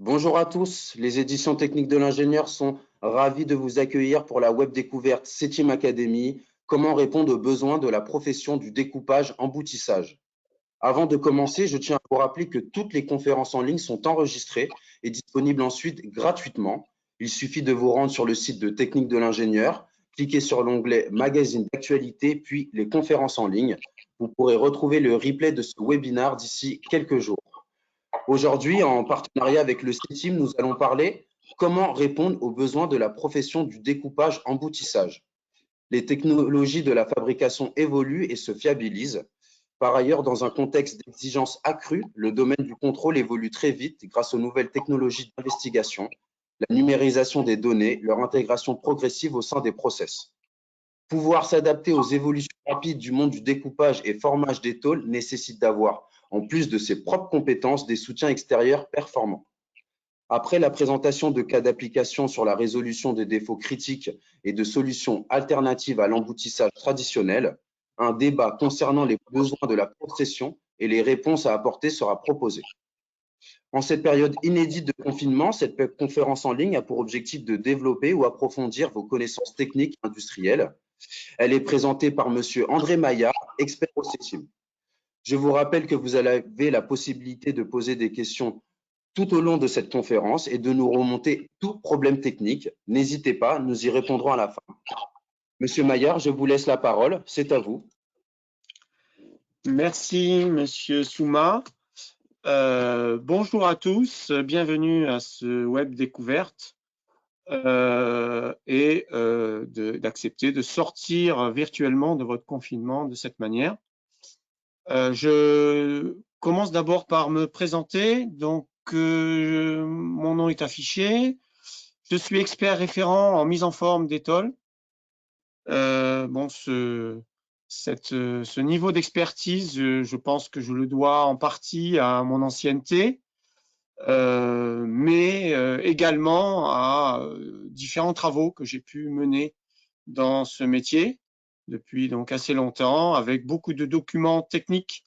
Bonjour à tous, les éditions techniques de l'ingénieur sont ravis de vous accueillir pour la web découverte 7e Académie, comment répondre aux besoins de la profession du découpage emboutissage. Avant de commencer, je tiens à vous rappeler que toutes les conférences en ligne sont enregistrées et disponibles ensuite gratuitement. Il suffit de vous rendre sur le site de Technique de l'ingénieur, cliquez sur l'onglet Magazine d'actualité, puis les conférences en ligne. Vous pourrez retrouver le replay de ce webinaire d'ici quelques jours. Aujourd'hui, en partenariat avec le CETIM, nous allons parler comment répondre aux besoins de la profession du découpage emboutissage. Les technologies de la fabrication évoluent et se fiabilisent. Par ailleurs, dans un contexte d'exigence accrue, le domaine du contrôle évolue très vite grâce aux nouvelles technologies d'investigation, la numérisation des données, leur intégration progressive au sein des process. Pouvoir s'adapter aux évolutions rapides du monde du découpage et formage des tôles nécessite d'avoir, en plus de ses propres compétences, des soutiens extérieurs performants. Après la présentation de cas d'application sur la résolution des défauts critiques et de solutions alternatives à l'emboutissage traditionnel, un débat concernant les besoins de la profession et les réponses à apporter sera proposé. En cette période inédite de confinement, cette conférence en ligne a pour objectif de développer ou approfondir vos connaissances techniques industrielles. Elle est présentée par Monsieur André Maillard, expert au CETIM. Je vous rappelle que vous avez la possibilité de poser des questions tout au long de cette conférence et de nous remonter tout problème technique. N'hésitez pas, nous y répondrons à la fin. Monsieur Maillard, je vous laisse la parole, c'est à vous. Merci, Monsieur Souma. Bonjour à tous, bienvenue à ce web découverte et d'accepter de sortir virtuellement de votre confinement de cette manière. Je commence d'abord par me présenter. Donc, mon nom est affiché. Je suis expert référent en mise en forme des tôles. Ce niveau d'expertise, je pense que je le dois en partie à mon ancienneté, mais également à différents travaux que j'ai pu mener dans ce métier depuis donc assez longtemps, avec beaucoup de documents techniques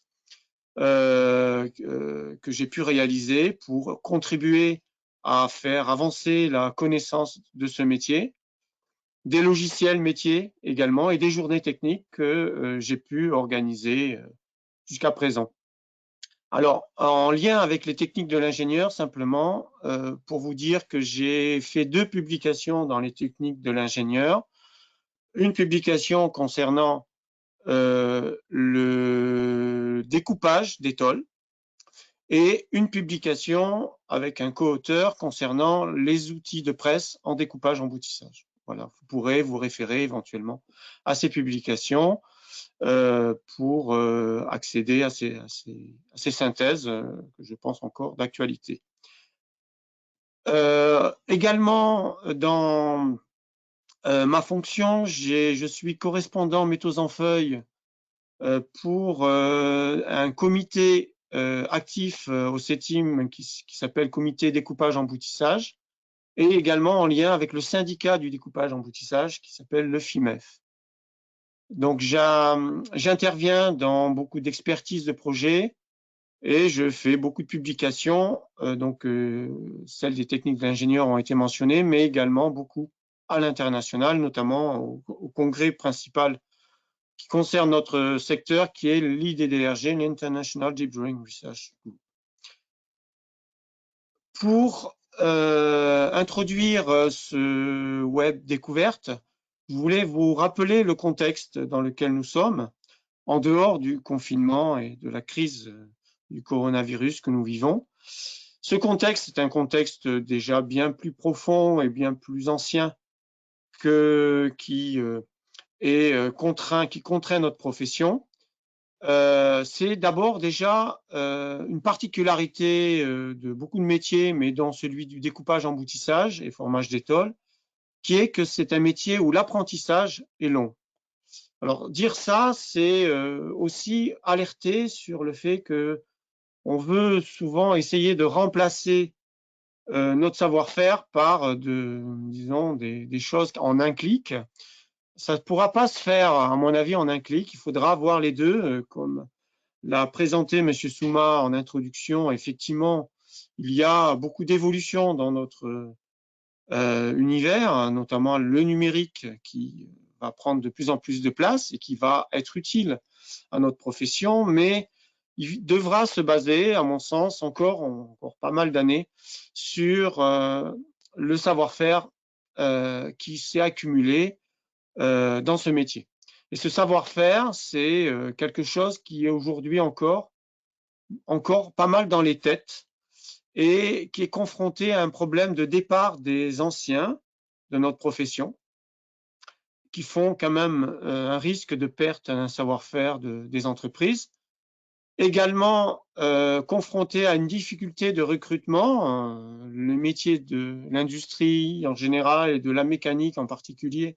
que j'ai pu réaliser pour contribuer à faire avancer la connaissance de ce métier, des logiciels métiers également et des journées techniques que j'ai pu organiser jusqu'à présent. Alors, en lien avec les techniques de l'ingénieur, simplement, pour vous dire que j'ai fait 2 publications dans les techniques de l'ingénieur. Une publication concernant le découpage des tôles et une publication avec un co-auteur concernant les outils de presse en découpage emboutissage. Voilà, vous pourrez vous référer éventuellement à ces publications pour accéder à ces synthèses que je pense encore d'actualité. Également, dans ma fonction, je suis correspondant méthode en feuille pour un comité actif au CETIM qui s'appelle Comité découpage emboutissage, et également en lien avec le syndicat du découpage emboutissage qui s'appelle le FIMEF. Donc, j'interviens dans beaucoup d'expertises de projets et je fais beaucoup de publications. Celles des techniques d'ingénieur ont été mentionnées, mais également beaucoup à l'international, notamment au congrès principal qui concerne notre secteur, qui est l'IDDRG, l'International Deep Drilling Research Group. Pour introduire ce web découverte, je voulais vous rappeler le contexte dans lequel nous sommes, en dehors du confinement et de la crise du coronavirus que nous vivons. Ce contexte est un contexte déjà bien plus profond et bien plus ancien qui contraint notre profession. C'est d'abord déjà une particularité de beaucoup de métiers, mais dont celui du découpage emboutissage et formage des tôles, qui est que c'est un métier où l'apprentissage est long. Alors, dire ça, c'est aussi alerter sur le fait que on veut souvent essayer de remplacer notre savoir-faire par des choses en un clic. Ça ne pourra pas se faire, à mon avis, en un clic. Il faudra avoir les deux, comme l'a présenté M. Souma en introduction. Effectivement, il y a beaucoup d'évolutions dans notre univers, notamment le numérique qui va prendre de plus en plus de place et qui va être utile à notre profession, mais il devra se baser, à mon sens, encore pas mal d'années, sur le savoir-faire qui s'est accumulé dans ce métier. Et ce savoir-faire, c'est quelque chose qui est aujourd'hui encore pas mal dans les têtes et qui est confronté à un problème de départ des anciens de notre profession, qui font quand même un risque de perte d'un savoir-faire des entreprises. Également confronté à une difficulté de recrutement, le métier de l'industrie en général et de la mécanique en particulier,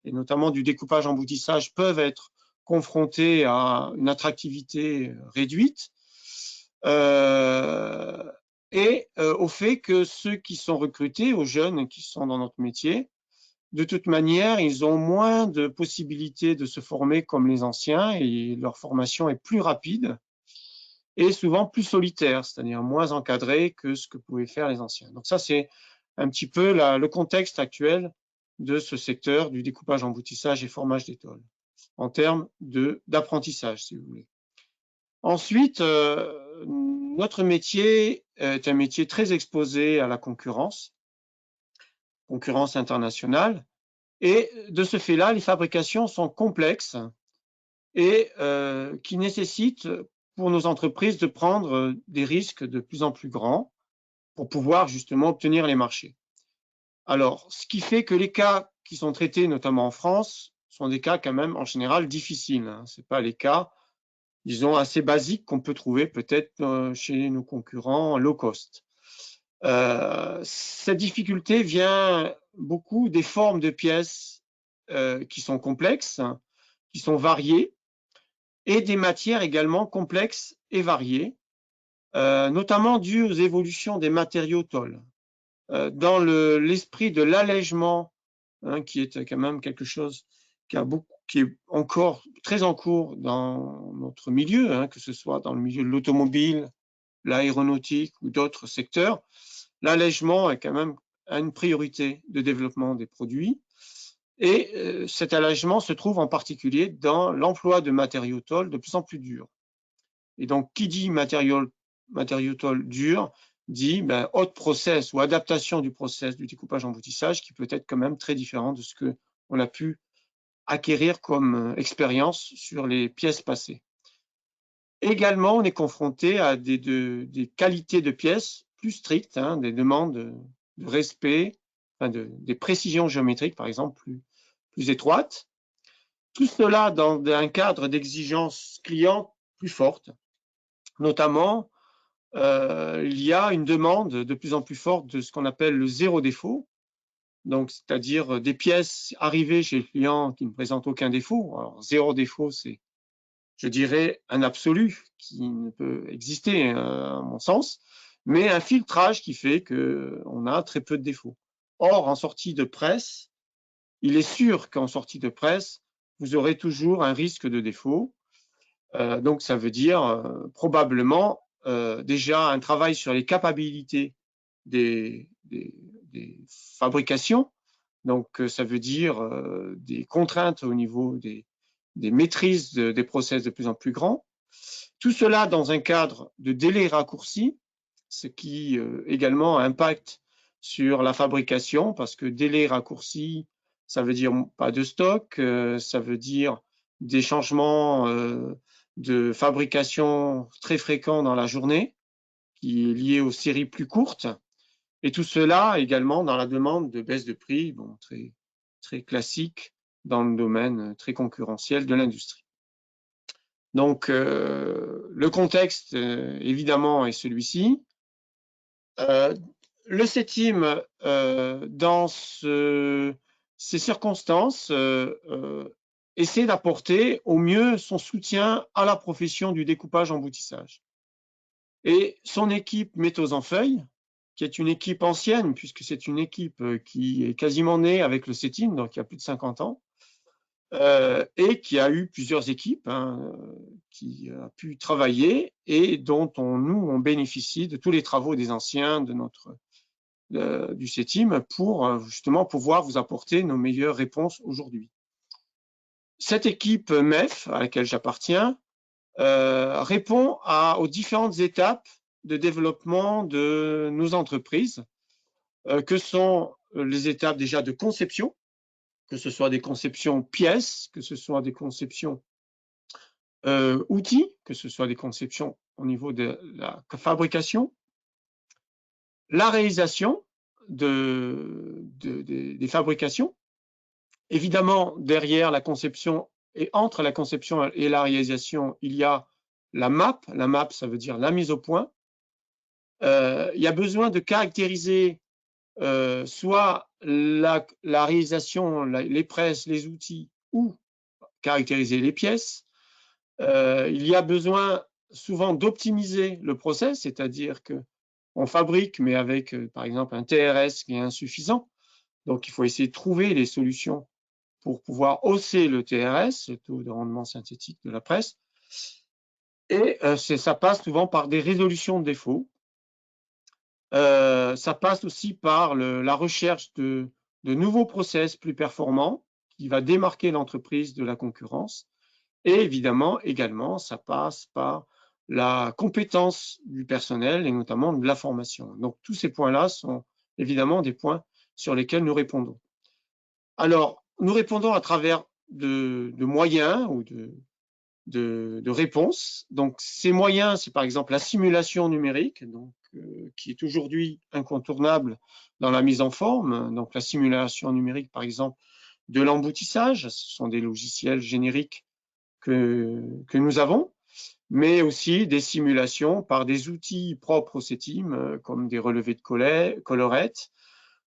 et notamment du découpage-emboutissage, peuvent être confrontés à une attractivité réduite. Et au fait que ceux qui sont recrutés, aux jeunes qui sont dans notre métier, de toute manière, ils ont moins de possibilités de se former comme les anciens et leur formation est plus rapide et souvent plus solitaire, c'est-à-dire moins encadrée que ce que pouvaient faire les anciens. Donc ça, c'est un petit peu le contexte actuel de ce secteur du découpage, emboutissage et formage des tôles, en termes d'apprentissage, si vous voulez. Ensuite, notre métier est un métier très exposé à la concurrence internationale, et de ce fait-là, les fabrications sont complexes et qui nécessitent pour nos entreprises de prendre des risques de plus en plus grands pour pouvoir justement obtenir les marchés. Alors, ce qui fait que les cas qui sont traités, notamment en France, sont des cas quand même en général difficiles. Ce n'est pas les cas, disons, assez basiques qu'on peut trouver peut-être chez nos concurrents low cost. Cette difficulté vient beaucoup des formes de pièces qui sont complexes, qui sont variées, et des matières également complexes et variées, notamment dues aux évolutions des matériaux tôles. Dans l'esprit de l'allègement, qui est quand même quelque chose qui est encore très en cours dans notre milieu, que ce soit dans le milieu de l'automobile, l'aéronautique ou d'autres secteurs, l'allègement est quand même une priorité de développement des produits. Et cet allègement se trouve en particulier dans l'emploi de matériaux tôles de plus en plus durs. Et donc, qui dit matériaux tôles durs dit haute process ou adaptation du process du découpage-emboutissage qui peut être quand même très différent de ce qu'on a pu acquérir comme expérience sur les pièces passées. Également, on est confronté à des qualités de pièces plus strictes, des demandes de respect, des précisions géométriques, par exemple, plus étroites. Tout cela dans un cadre d'exigence client plus forte. Notamment, il y a une demande de plus en plus forte de ce qu'on appelle le zéro défaut, donc c'est-à-dire des pièces arrivées chez le client qui ne présentent aucun défaut. Alors, zéro défaut, c'est, je dirais, un absolu qui ne peut exister, à mon sens, mais un filtrage qui fait qu'on a très peu de défauts. Or, en sortie de presse, il est sûr qu'en sortie de presse, vous aurez toujours un risque de défaut. Donc, ça veut dire probablement déjà un travail sur les capacités des fabrications. Donc, ça veut dire des contraintes au niveau des maîtrises des process de plus en plus grands. Tout cela dans un cadre de délai raccourci, ce qui également impacte sur la fabrication, parce que délai raccourci, ça veut dire pas de stock, ça veut dire des changements de fabrication très fréquents dans la journée, qui est lié aux séries plus courtes, et tout cela également dans la demande de baisse de prix, très, très classique dans le domaine très concurrentiel de l'industrie. Donc, le contexte, évidemment, est celui-ci. Le CETIM, dans ces circonstances, essaie d'apporter au mieux son soutien à la profession du découpage-emboutissage. Et son équipe Métaux en Feuilles, qui est une équipe ancienne, puisque c'est une équipe qui est quasiment née avec le CETIM, donc il y a plus de 50 ans, et qui a eu plusieurs équipes qui a pu travailler et dont on bénéficie de tous les travaux des anciens du CETIM pour justement pouvoir vous apporter nos meilleures réponses aujourd'hui. Cette équipe MEF à laquelle j'appartiens répond aux différentes étapes de développement de nos entreprises, que sont les étapes déjà de conception, que ce soit des conceptions pièces, que ce soit des conceptions outils, que ce soit des conceptions au niveau de la fabrication, la réalisation des fabrications. Évidemment, derrière la conception et entre la conception et la réalisation, il y a la MAP. La MAP, ça veut dire la mise au point. Il y a besoin de caractériser soit la réalisation, les presses, les outils, ou caractériser les pièces. Il y a besoin souvent d'optimiser le process, c'est-à-dire qu'on fabrique, mais avec, par exemple, un TRS qui est insuffisant. Donc, il faut essayer de trouver les solutions pour pouvoir hausser le TRS, le taux de rendement synthétique de la presse. Et ça passe souvent par des résolutions de défauts. Ça passe aussi par la recherche de nouveaux process plus performants qui va démarquer l'entreprise de la concurrence. Et évidemment, également, ça passe par la compétence du personnel et notamment de la formation. Donc, tous ces points-là sont évidemment des points sur lesquels nous répondons. Alors, nous répondons à travers de moyens ou de réponses. Donc, ces moyens, c'est par exemple la simulation numérique, donc, qui est aujourd'hui incontournable dans la mise en forme. Donc, la simulation numérique, par exemple, de l'emboutissage, ce sont des logiciels génériques que nous avons, mais aussi des simulations par des outils propres au CETIM, comme des relevés de collerette,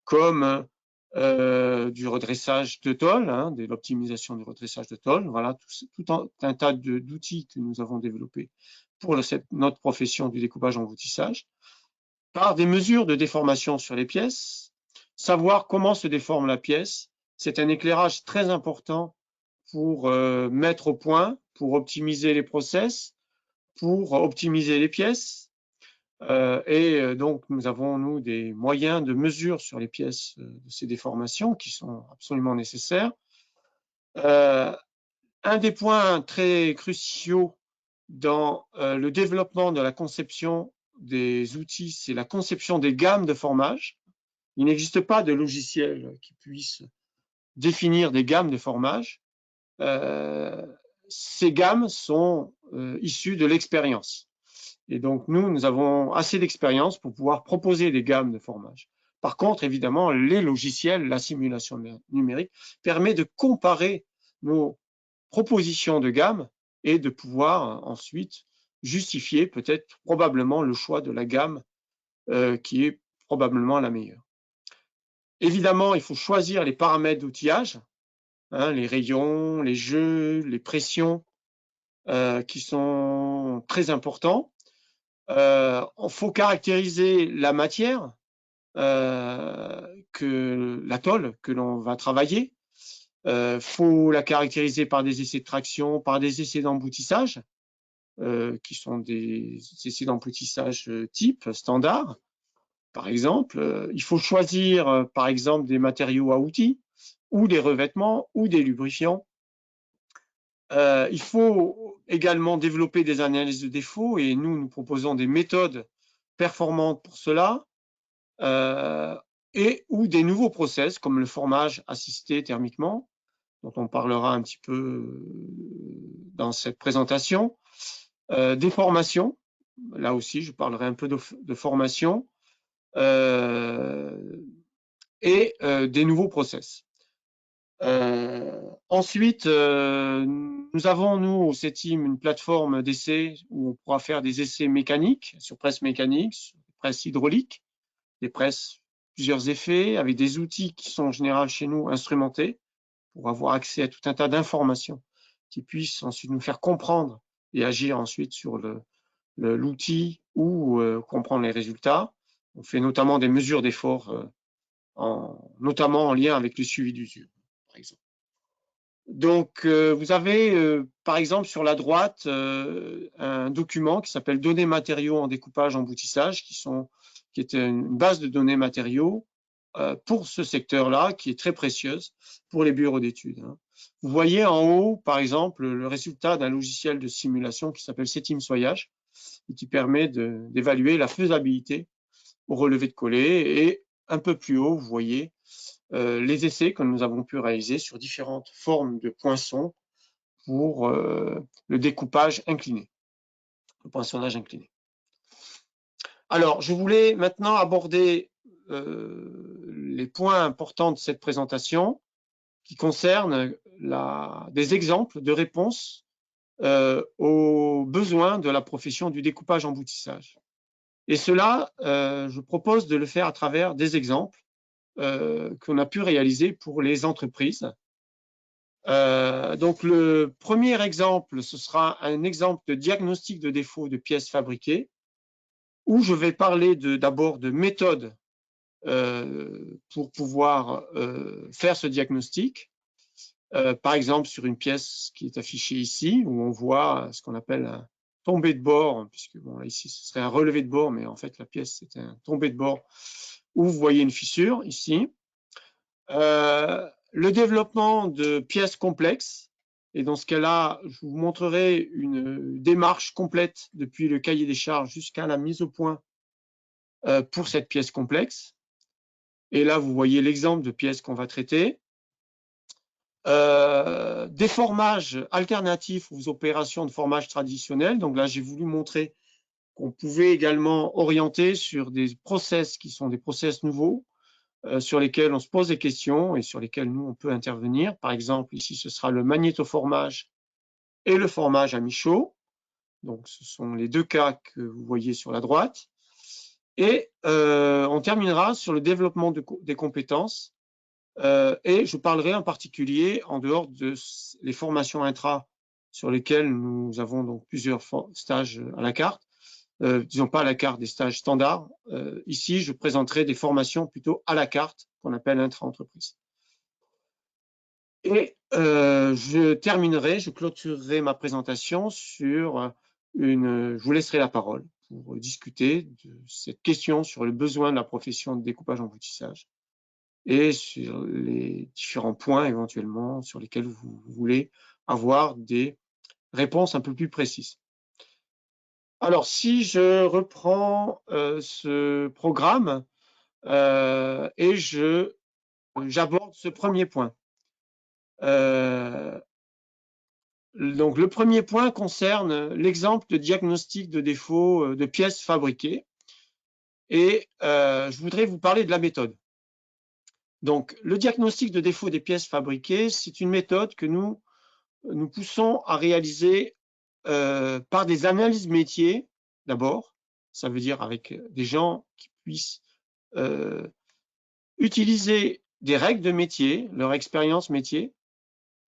comme du redressage de tôle, de l'optimisation du redressage de tôle. Voilà, tout un tas d'outils que nous avons développés pour notre profession du découpage emboutissage, par des mesures de déformation sur les pièces. Savoir comment se déforme la pièce, c'est un éclairage très important pour mettre au point, pour optimiser les process, pour optimiser les pièces. Donc, nous avons, nous, des moyens de mesure sur les pièces de ces déformations qui sont absolument nécessaires. Un des points très cruciaux dans le développement de la conception des outils, c'est la conception des gammes de formage. Il n'existe pas de logiciel qui puisse définir des gammes de formage. Ces gammes sont issues de l'expérience. Et donc, nous avons assez d'expérience pour pouvoir proposer des gammes de formage. Par contre, évidemment, les logiciels, la simulation numérique, permet de comparer nos propositions de gamme et de pouvoir ensuite justifier peut-être probablement le choix de la gamme qui est probablement la meilleure. Évidemment, il faut choisir les paramètres d'outillage, les rayons, les jeux, les pressions, qui sont très importants. Il faut caractériser la matière, la tôle que l'on va travailler. Il faut la caractériser par des essais de traction, par des essais d'emboutissage, qui sont des essais d'emboutissage type standard. Par exemple, il faut choisir, par exemple, des matériaux à outils, ou des revêtements, ou des lubrifiants. Il faut également développer des analyses de défauts et nous proposons des méthodes performantes pour cela ou des nouveaux process comme le formage assisté thermiquement, dont on parlera un petit peu dans cette présentation. Des formations, là aussi je parlerai un peu de formation et des nouveaux process. Ensuite, nous avons, nous, au CETIM, une plateforme d'essais où on pourra faire des essais mécaniques, sur presse mécanique, sur presse hydraulique, des presses, plusieurs effets, avec des outils qui sont en général chez nous instrumentés, pour avoir accès à tout un tas d'informations qui puissent ensuite nous faire comprendre et agir ensuite sur l'outil ou comprendre les résultats. On fait notamment des mesures d'effort, notamment en lien avec le suivi d'usure, par exemple. Donc, vous avez, par exemple, sur la droite, un document qui s'appelle Données matériaux en découpage emboutissage, qui est une base de données matériaux pour ce secteur-là, qui est très précieuse pour les bureaux d'études. Vous voyez en haut, par exemple, le résultat d'un logiciel de simulation qui s'appelle CETIM Soyage, et qui permet d'évaluer la faisabilité au relevé de coller. Et un peu plus haut, vous voyez les essais que nous avons pu réaliser sur différentes formes de poinçons pour le découpage incliné, le poinçonnage incliné. Alors, je voulais maintenant aborder les points importants de cette présentation qui concernent des exemples de réponses aux besoins de la profession du découpage emboutissage. Et cela, je propose de le faire à travers des exemples qu'on a pu réaliser pour les entreprises. Donc, le premier exemple, ce sera un exemple de diagnostic de défaut de pièces fabriquées, où je vais parler d'abord de méthodes pour pouvoir faire ce diagnostic. Par exemple, sur une pièce qui est affichée ici, où on voit ce qu'on appelle un tombé de bord, puisque bon, là, ici, ce serait un relevé de bord, mais en fait, la pièce, c'est un tombé de bord, où vous voyez une fissure, ici. Le développement de pièces complexes, et dans ce cas-là, je vous montrerai une démarche complète depuis le cahier des charges jusqu'à la mise au point pour cette pièce complexe. Et là, vous voyez l'exemple de pièces qu'on va traiter. Des formages alternatifs aux opérations de formage traditionnels. Donc là, j'ai voulu montrer qu'on pouvait également orienter sur des process qui sont des process nouveaux, sur lesquels on se pose des questions et sur lesquels nous, on peut intervenir. Par exemple, ici, ce sera le magnétoformage et le formage à mi-chaud. Donc, ce sont les deux cas que vous voyez sur la droite. Et on terminera sur le développement des compétences. Et je parlerai en particulier, en dehors de les formations intra sur lesquelles nous avons donc plusieurs stages à la carte, disons pas à la carte des stages standards. Ici, je présenterai des formations plutôt à la carte qu'on appelle intra-entreprise. Et je clôturerai ma présentation sur je vous laisserai la parole pour discuter de cette question sur le besoin de la profession de découpage emboutissage et sur les différents points éventuellement sur lesquels vous voulez avoir des réponses un peu plus précises. Alors, si je reprends ce programme et j'aborde ce premier point. Donc, le premier point concerne l'exemple de diagnostic de défaut de pièces fabriquées. Et je voudrais vous parler de la méthode. Donc, le diagnostic de défaut des pièces fabriquées, c'est une méthode que nous poussons à réaliser par des analyses métiers, d'abord. Ça veut dire avec des gens qui puissent utiliser des règles de métier, leur expérience métier,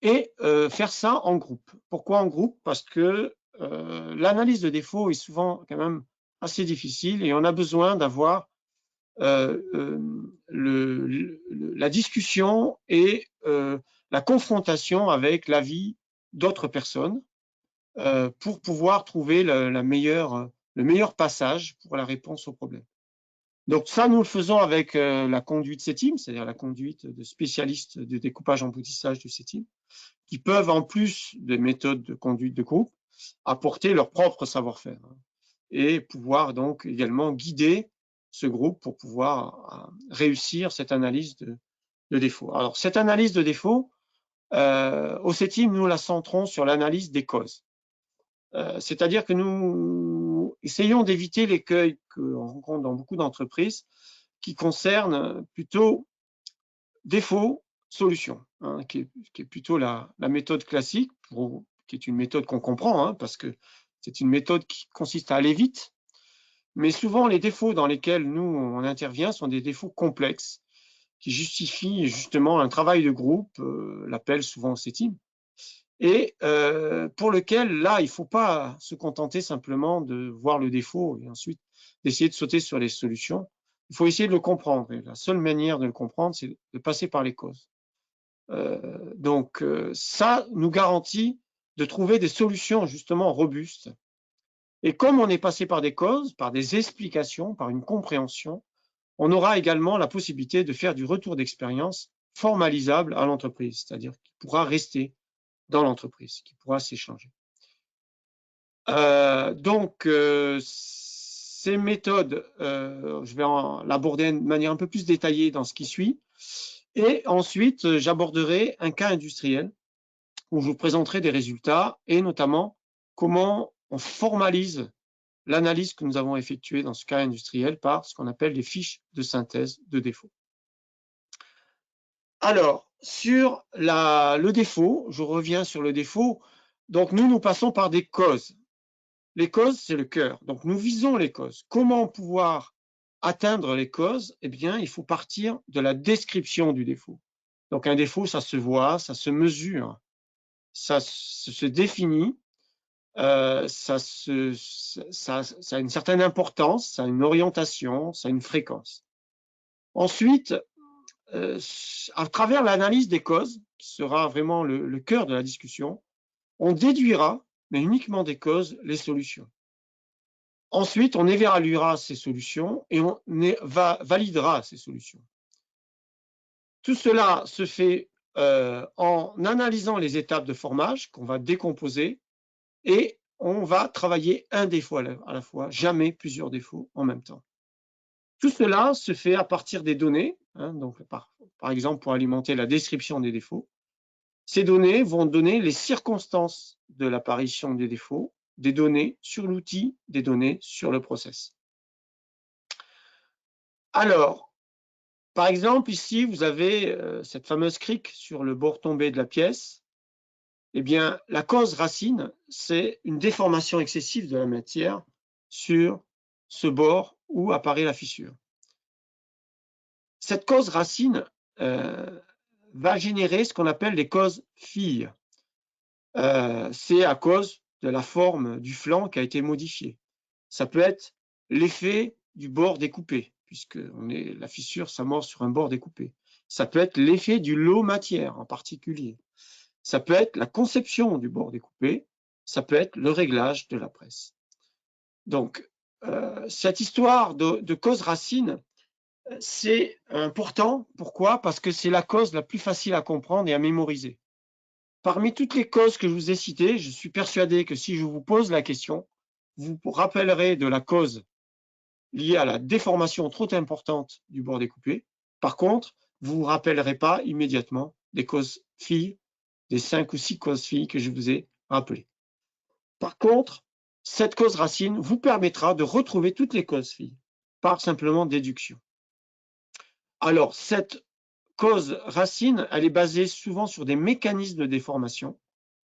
et faire ça en groupe. Pourquoi en groupe? Parce que l'analyse de défaut est souvent quand même assez difficile et on a besoin d'avoir la discussion et la confrontation avec l'avis d'autres personnes pour pouvoir trouver le meilleur passage pour la réponse au problème. Donc ça, nous le faisons avec la conduite CETIM, c'est-à-dire la conduite de spécialistes de découpage emboutissage du CETIM, qui peuvent, en plus des méthodes de conduite de groupe, apporter leur propre savoir-faire et pouvoir donc également guider ce groupe pour pouvoir réussir cette analyse de défaut. Alors, cette analyse de défaut, au CETIM, nous la centrons sur l'analyse des causes. C'est-à-dire que nous essayons d'éviter l'écueil qu'on rencontre dans beaucoup d'entreprises qui concernent plutôt défaut, solution, hein, qui est plutôt la méthode classique, qui est une méthode qu'on comprend, hein, parce que c'est une méthode qui consiste à aller vite, mais souvent les défauts dans lesquels nous on intervient sont des défauts complexes qui justifient justement un travail de groupe, l'appelle souvent CETIM, et pour lequel là il ne faut pas se contenter simplement de voir le défaut et ensuite d'essayer de sauter sur les solutions. Il faut essayer de le comprendre. Et la seule manière de le comprendre, c'est de passer par les causes. Donc, ça nous garantit de trouver des solutions justement robustes. Et comme on est passé par des causes, par des explications, par une compréhension, on aura également la possibilité de faire du retour d'expérience formalisable à l'entreprise, c'est-à-dire qu'il pourra rester dans l'entreprise, qui pourra s'échanger. Donc, ces méthodes, je vais l'aborder de manière un peu plus détaillée dans ce qui suit. Et ensuite, j'aborderai un cas industriel où je vous présenterai des résultats et notamment comment on formalise l'analyse que nous avons effectuée dans ce cas industriel par ce qu'on appelle les fiches de synthèse de défaut. Alors, sur le défaut, je reviens sur le défaut. Donc, nous passons par des causes. Les causes, c'est le cœur. Donc, nous visons les causes. Comment pouvoir atteindre les causes? Eh bien, il faut partir de la description du défaut. Donc, un défaut, ça se voit, ça se mesure, ça se définit, ça a une certaine importance, ça a une orientation, ça a une fréquence. Ensuite, à travers l'analyse des causes, qui sera vraiment le cœur de la discussion, on déduira, mais uniquement des causes, les solutions. Ensuite, on évaluera ces solutions et on validera ces solutions. Tout cela se fait en analysant les étapes de formage qu'on va décomposer et on va travailler un défaut à la fois, jamais plusieurs défauts en même temps. Tout cela se fait à partir des données, donc par exemple pour alimenter la description des défauts. Ces données vont donner les circonstances de l'apparition des défauts, des données sur l'outil, des données sur le process. Alors, par exemple, ici, vous avez cette fameuse crique sur le bord tombé de la pièce. Eh bien, la cause racine, c'est une déformation excessive de la matière sur ce bord où apparaît la fissure. Cette cause racine va générer ce qu'on appelle les causes filles. C'est à cause de la forme du flanc qui a été modifiée. Ça peut être l'effet du bord découpé, puisque la fissure s'amorce sur un bord découpé. Ça peut être l'effet du lot matière en particulier. Ça peut être la conception du bord découpé. Ça peut être le réglage de la presse. Donc, cette histoire de cause racine, c'est important. Pourquoi? Parce que c'est la cause la plus facile à comprendre et à mémoriser. Parmi toutes les causes que je vous ai citées, je suis persuadé que si je vous pose la question, vous vous rappellerez de la cause liée à la déformation trop importante du bord découpé. Par contre, vous ne vous rappellerez pas immédiatement des causes filles, des 5 ou 6 causes filles que je vous ai rappelées. Par contre, cette cause racine vous permettra de retrouver toutes les causes filles par simplement déduction. Alors, cette cause racine, elle est basée souvent sur des mécanismes de déformation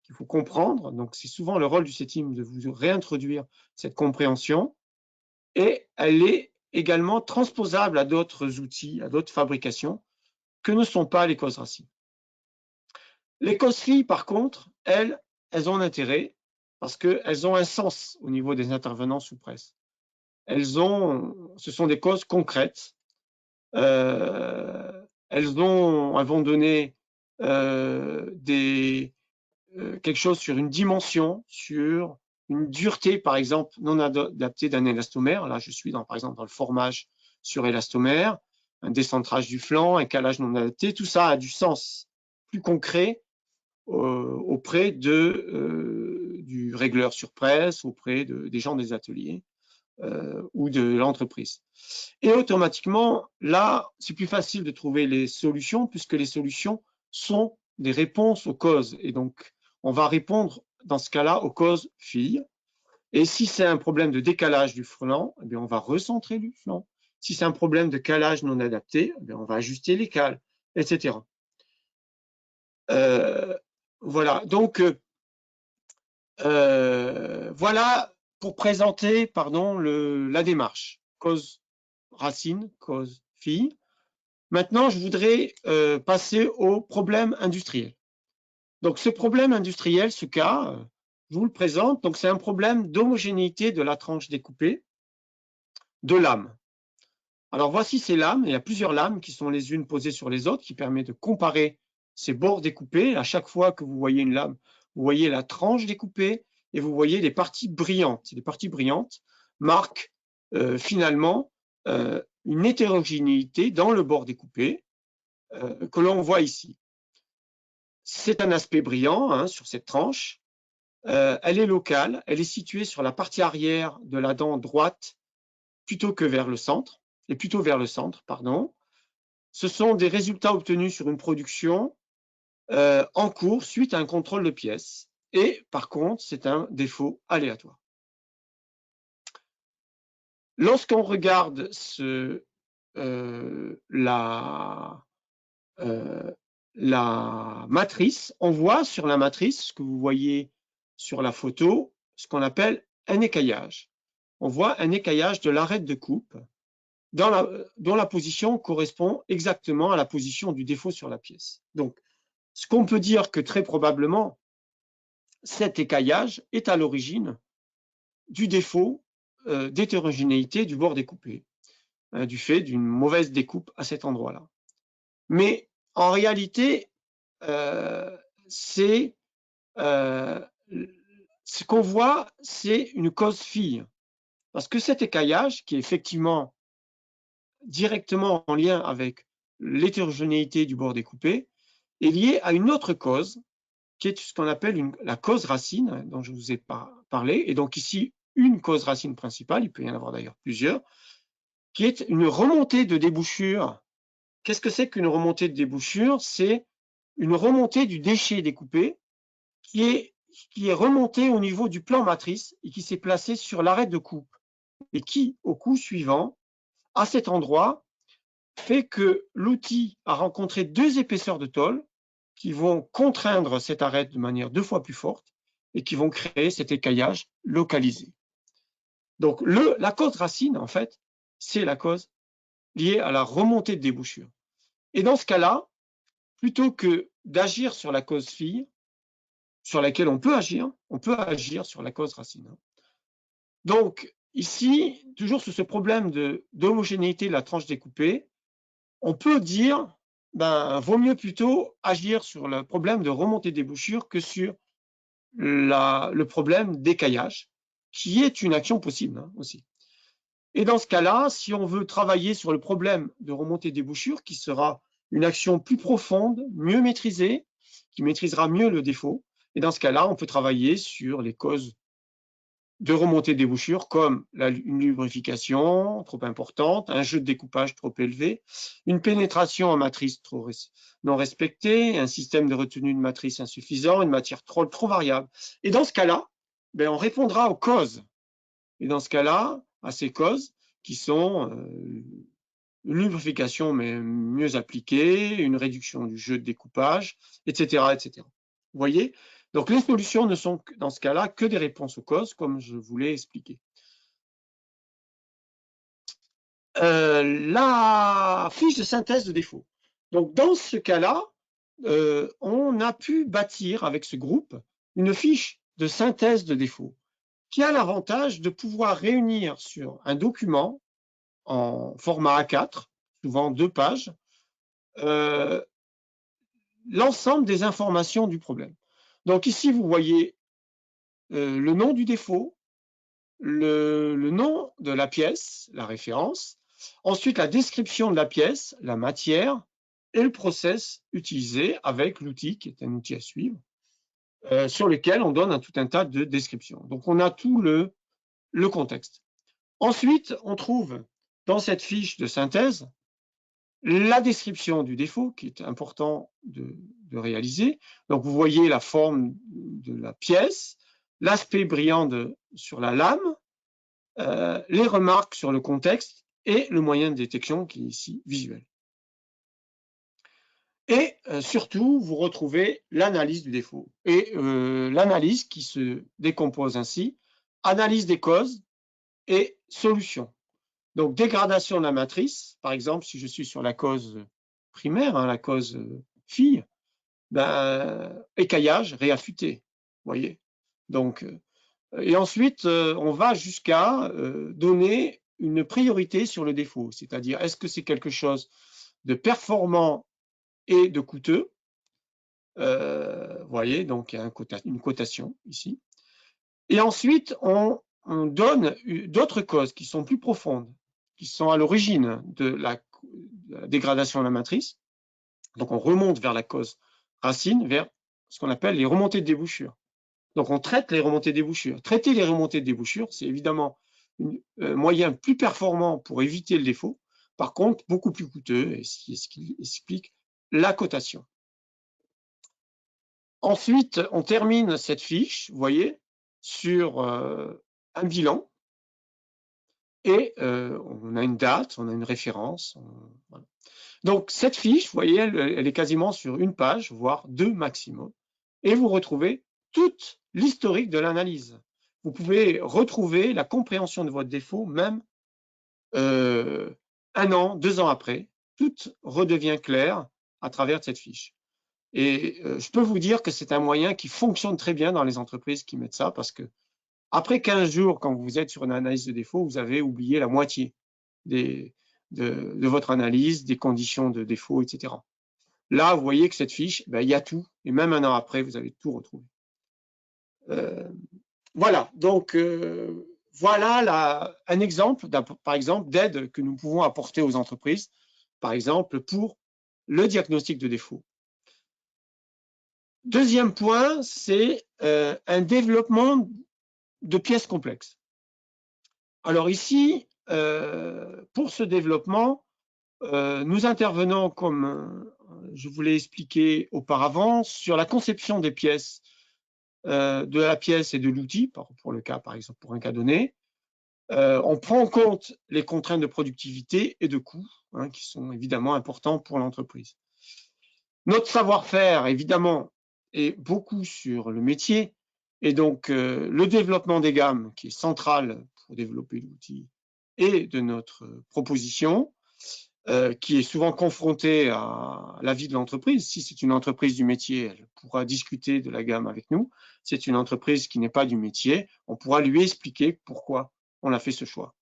qu'il faut comprendre. Donc, c'est souvent le rôle du CETIM de vous réintroduire cette compréhension. Et elle est également transposable à d'autres outils, à d'autres fabrications que ne sont pas les causes racines. Les causes filles, par contre, elles ont un intérêt parce qu'elles ont un sens au niveau des intervenants sous presse. Ce sont des causes concrètes. Elles vont donner quelque chose sur une dimension, sur une dureté, par exemple, non adaptée d'un élastomère. Là, je suis par exemple dans le formage sur élastomère, un décentrage du flanc, un calage non adapté. Tout ça a du sens plus concret auprès du régleur sur presse, auprès des gens des ateliers ou de l'entreprise. Et automatiquement, là, c'est plus facile de trouver les solutions puisque les solutions sont des réponses aux causes. Et donc, on va répondre dans ce cas-là aux causes filles. Et si c'est un problème de décalage du flanc, eh bien, on va recentrer le flanc. Si c'est un problème de calage non adapté, eh bien, on va ajuster les cales, etc. Voilà, donc voilà pour présenter la démarche. Cause racine, cause fille. Maintenant, je voudrais passer au problème industriel. Donc, ce problème industriel, ce cas, je vous le présente. Donc, c'est un problème d'homogénéité de la tranche découpée de lames. Alors, voici ces lames. Il y a plusieurs lames qui sont les unes posées sur les autres, qui permettent de comparer ces bords découpés. À chaque fois que vous voyez une lame, vous voyez la tranche découpée et vous voyez les parties brillantes. Les parties brillantes marquent finalement une hétérogénéité dans le bord découpé que l'on voit ici. C'est un aspect brillant hein, sur cette tranche. Elle est locale, elle est située sur la partie arrière de la dent droite plutôt que vers le centre, et plutôt vers le centre, pardon. Ce sont des résultats obtenus sur une production en cours suite à un contrôle de pièce. Et par contre, c'est un défaut aléatoire. Lorsqu'on regarde la matrice, on voit sur la matrice, ce que vous voyez sur la photo, ce qu'on appelle un écaillage. On voit un écaillage de l'arête de coupe dont la position correspond exactement à la position du défaut sur la pièce. Donc, ce qu'on peut dire que très probablement, cet écaillage est à l'origine du défaut d'hétérogénéité du bord découpé, du fait d'une mauvaise découpe à cet endroit-là. Mais en réalité, ce qu'on voit, c'est une cause fille. Parce que cet écaillage, qui est effectivement directement en lien avec l'hétérogénéité du bord découpé, est lié à une autre cause, qui est ce qu'on appelle la cause racine, dont je vous ai parlé. Et donc ici, une cause racine principale, il peut y en avoir d'ailleurs plusieurs, qui est une remontée de débouchure. Qu'est-ce que c'est qu'une remontée de débouchure? C'est une remontée du déchet découpé qui est remonté au niveau du plan matrice et qui s'est placé sur l'arête de coupe et qui, au coup suivant, à cet endroit, fait que l'outil a rencontré deux épaisseurs de tôle qui vont contraindre cette arête de manière 2 fois plus forte et qui vont créer cet écaillage localisé. Donc, la cause racine, en fait, c'est la cause liée à la remontée de débouchure. Et dans ce cas-là, plutôt que d'agir sur la cause fille, sur laquelle on peut agir sur la cause racine. Donc, ici, toujours sur ce problème d'homogénéité de la tranche découpée, on peut dire, vaut mieux plutôt agir sur le problème de remontée des débouchures que sur le problème d'écaillage, qui est une action possible hein, aussi. Et dans ce cas-là, si on veut travailler sur le problème de remontée des débouchures, qui sera une action plus profonde, mieux maîtrisée, qui maîtrisera mieux le défaut, et dans ce cas-là, on peut travailler sur les causes de remontée des débouchures comme une lubrification trop importante, un jeu de découpage trop élevé, une pénétration en matrice non respectée, un système de retenue de matrice insuffisant, une matière trop variable. Et dans ce cas-là, on répondra aux causes. Et dans ce cas-là, à ces causes qui sont une lubrification mais mieux appliquée, une réduction du jeu de découpage, etc., etc. Vous voyez? Donc, les solutions ne sont dans ce cas-là que des réponses aux causes, comme je vous l'ai expliqué. La fiche de synthèse de défaut. Donc, dans ce cas-là, on a pu bâtir avec ce groupe une fiche de synthèse de défaut qui a l'avantage de pouvoir réunir sur un document en format A4, souvent 2 pages, l'ensemble des informations du problème. Donc ici, vous voyez le nom du défaut, le nom de la pièce, la référence, ensuite la description de la pièce, la matière et le process utilisé avec l'outil qui est un outil à suivre, sur lequel on donne tout un tas de descriptions. Donc on a tout le contexte. Ensuite, on trouve dans cette fiche de synthèse la description du défaut qui est important de réaliser. Donc vous voyez la forme de la pièce, l'aspect brillant sur la lame, les remarques sur le contexte et le moyen de détection qui est ici visuel. Et surtout, vous retrouvez l'analyse du défaut. Et l'analyse qui se décompose ainsi, analyse des causes et solution. Donc, dégradation de la matrice, par exemple, si je suis sur la cause primaire, hein, la cause fille, écaillage, réaffûté, vous voyez. Donc, et ensuite, on va jusqu'à donner une priorité sur le défaut, c'est-à-dire est-ce que c'est quelque chose de performant et de coûteux, Vous voyez, donc il y a une cotation ici. Et ensuite, on donne d'autres causes qui sont plus profondes, qui sont à l'origine de la dégradation de la matrice. Donc on remonte vers la cause racine, vers ce qu'on appelle les remontées de débouchure. Donc on traite les remontées de débouchure. Traiter les remontées de débouchure, c'est évidemment un moyen plus performant pour éviter le défaut, par contre beaucoup plus coûteux, et c'est ce qui explique la cotation. Ensuite, on termine cette fiche, vous voyez, sur un bilan, et on a une date, on a une référence. Voilà. Donc cette fiche, vous voyez, elle est quasiment sur une page, voire deux maximum, et vous retrouvez toute l'historique de l'analyse. Vous pouvez retrouver la compréhension de votre défaut même 1 an, 2 ans après. Tout redevient clair à travers cette fiche. Et je peux vous dire que c'est un moyen qui fonctionne très bien dans les entreprises qui mettent ça, parce que après 15 jours, quand vous êtes sur une analyse de défaut, vous avez oublié la moitié de votre analyse, des conditions de défaut, etc. Là, vous voyez que cette fiche, ben, il y a tout, et même 1 an après, vous avez tout retrouvé. Voilà, donc voilà un exemple, par exemple, d'aide que nous pouvons apporter aux entreprises, par exemple, pour le diagnostic de défaut. Deuxième point, c'est un développement de pièces complexes. Alors ici, pour ce développement, nous intervenons, comme je vous l'ai expliqué auparavant, sur la conception des pièces, de la pièce et de l'outil, pour le cas, par exemple, pour un cas donné. On prend en compte les contraintes de productivité et de coûts, hein, qui sont évidemment importants pour l'entreprise. Notre savoir-faire, évidemment, est beaucoup sur le métier, et donc le développement des gammes, qui est central pour développer l'outil, et de notre proposition, qui est souvent confrontée à la vie de l'entreprise. Si c'est une entreprise du métier, elle pourra discuter de la gamme avec nous. Si c'est une entreprise qui n'est pas du métier, on pourra lui expliquer pourquoi on a fait ce choix.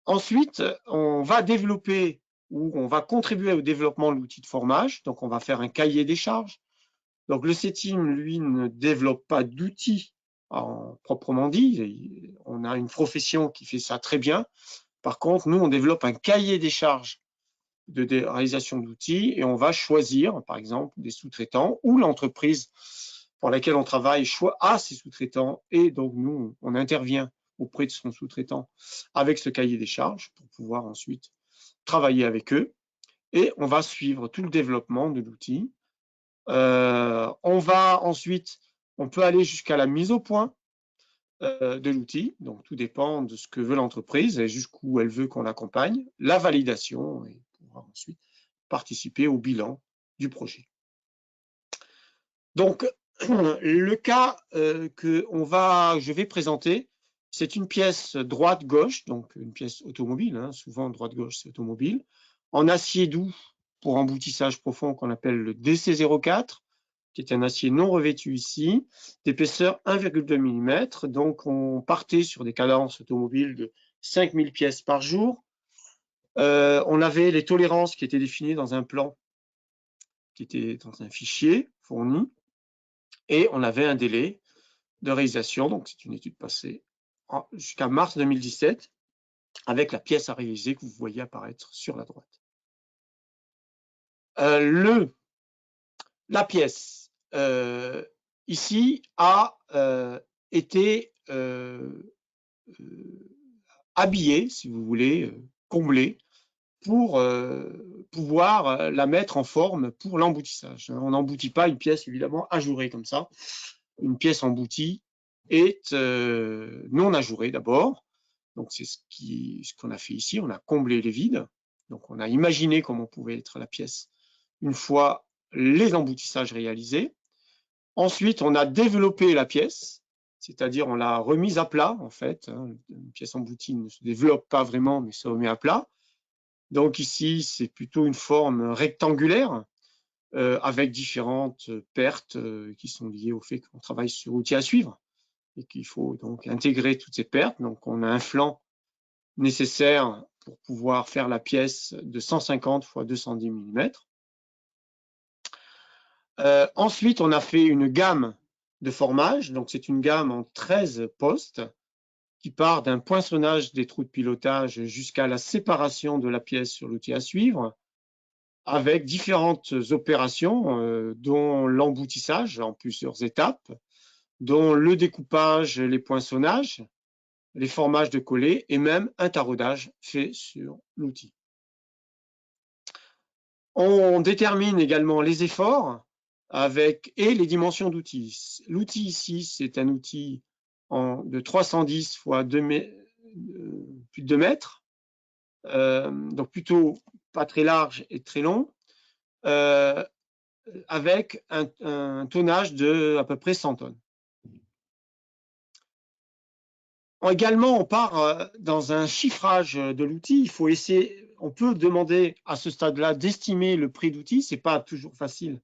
Ensuite, on va développer ou on va contribuer au développement de l'outil de formage. Donc, on va faire un cahier des charges. Donc, le CETIM, lui, ne développe pas d'outils proprement dit. On a une profession qui fait ça très bien. Par contre, nous, on développe un cahier des charges de réalisation d'outils et on va choisir, par exemple, des sous-traitants ou l'entreprise pour laquelle on travaille a ses sous-traitants et donc nous, on intervient auprès de son sous-traitant avec ce cahier des charges pour pouvoir ensuite travailler avec eux et on va suivre tout le développement de l'outil. On va ensuite, on peut aller jusqu'à la mise au point de l'outil, donc tout dépend de ce que veut l'entreprise et jusqu'où elle veut qu'on l'accompagne, la validation et pouvoir ensuite participer au bilan du projet. Donc, le cas que je vais présenter, c'est une pièce droite-gauche, donc une pièce automobile, hein, souvent droite-gauche c'est automobile, en acier doux pour emboutissage profond qu'on appelle le DC04, qui est un acier non revêtu ici, d'épaisseur 1,2 mm. Donc, on partait sur des cadences automobiles de 5000 pièces par jour. On avait les tolérances qui étaient définies dans un plan, qui était dans un fichier fourni, et on avait un délai de réalisation, donc c'est une étude passée, jusqu'à mars 2017, avec la pièce à réaliser que vous voyez apparaître sur la droite. La pièce ici a été habillée, si vous voulez, comblée, pour pouvoir la mettre en forme pour l'emboutissage. On n'emboutit pas une pièce, évidemment, ajourée comme ça. Une pièce emboutie est non ajourée d'abord. Donc, c'est ce qu'on a fait ici. On a comblé les vides. Donc, on a imaginé comment pouvait être la pièce une fois les emboutissages réalisés. Ensuite, on a développé la pièce, c'est-à-dire on l'a remise à plat, en fait. Une pièce emboutie ne se développe pas vraiment, mais se remet à plat. Donc ici, c'est plutôt une forme rectangulaire, avec différentes pertes qui sont liées au fait qu'on travaille sur outil à suivre et qu'il faut donc intégrer toutes ces pertes. Donc on a un flanc nécessaire pour pouvoir faire la pièce de 150 x 210 mm. Ensuite, on a fait une gamme de formages. Donc, c'est une gamme en 13 postes qui part d'un poinçonnage des trous de pilotage jusqu'à la séparation de la pièce sur l'outil à suivre, avec différentes opérations, dont l'emboutissage en plusieurs étapes, dont le découpage, les poinçonnages, les formages de collets et même un taraudage fait sur l'outil. On détermine également les efforts et les dimensions d'outils. L'outil ici, c'est un outil de 310 fois plus de 2 mètres, donc plutôt pas très large et très long, avec un tonnage de à peu près 100 tonnes. Également, on part dans un chiffrage de l'outil. Il faut essayer, on peut demander à ce stade-là d'estimer le prix d'outil. C'est pas toujours facile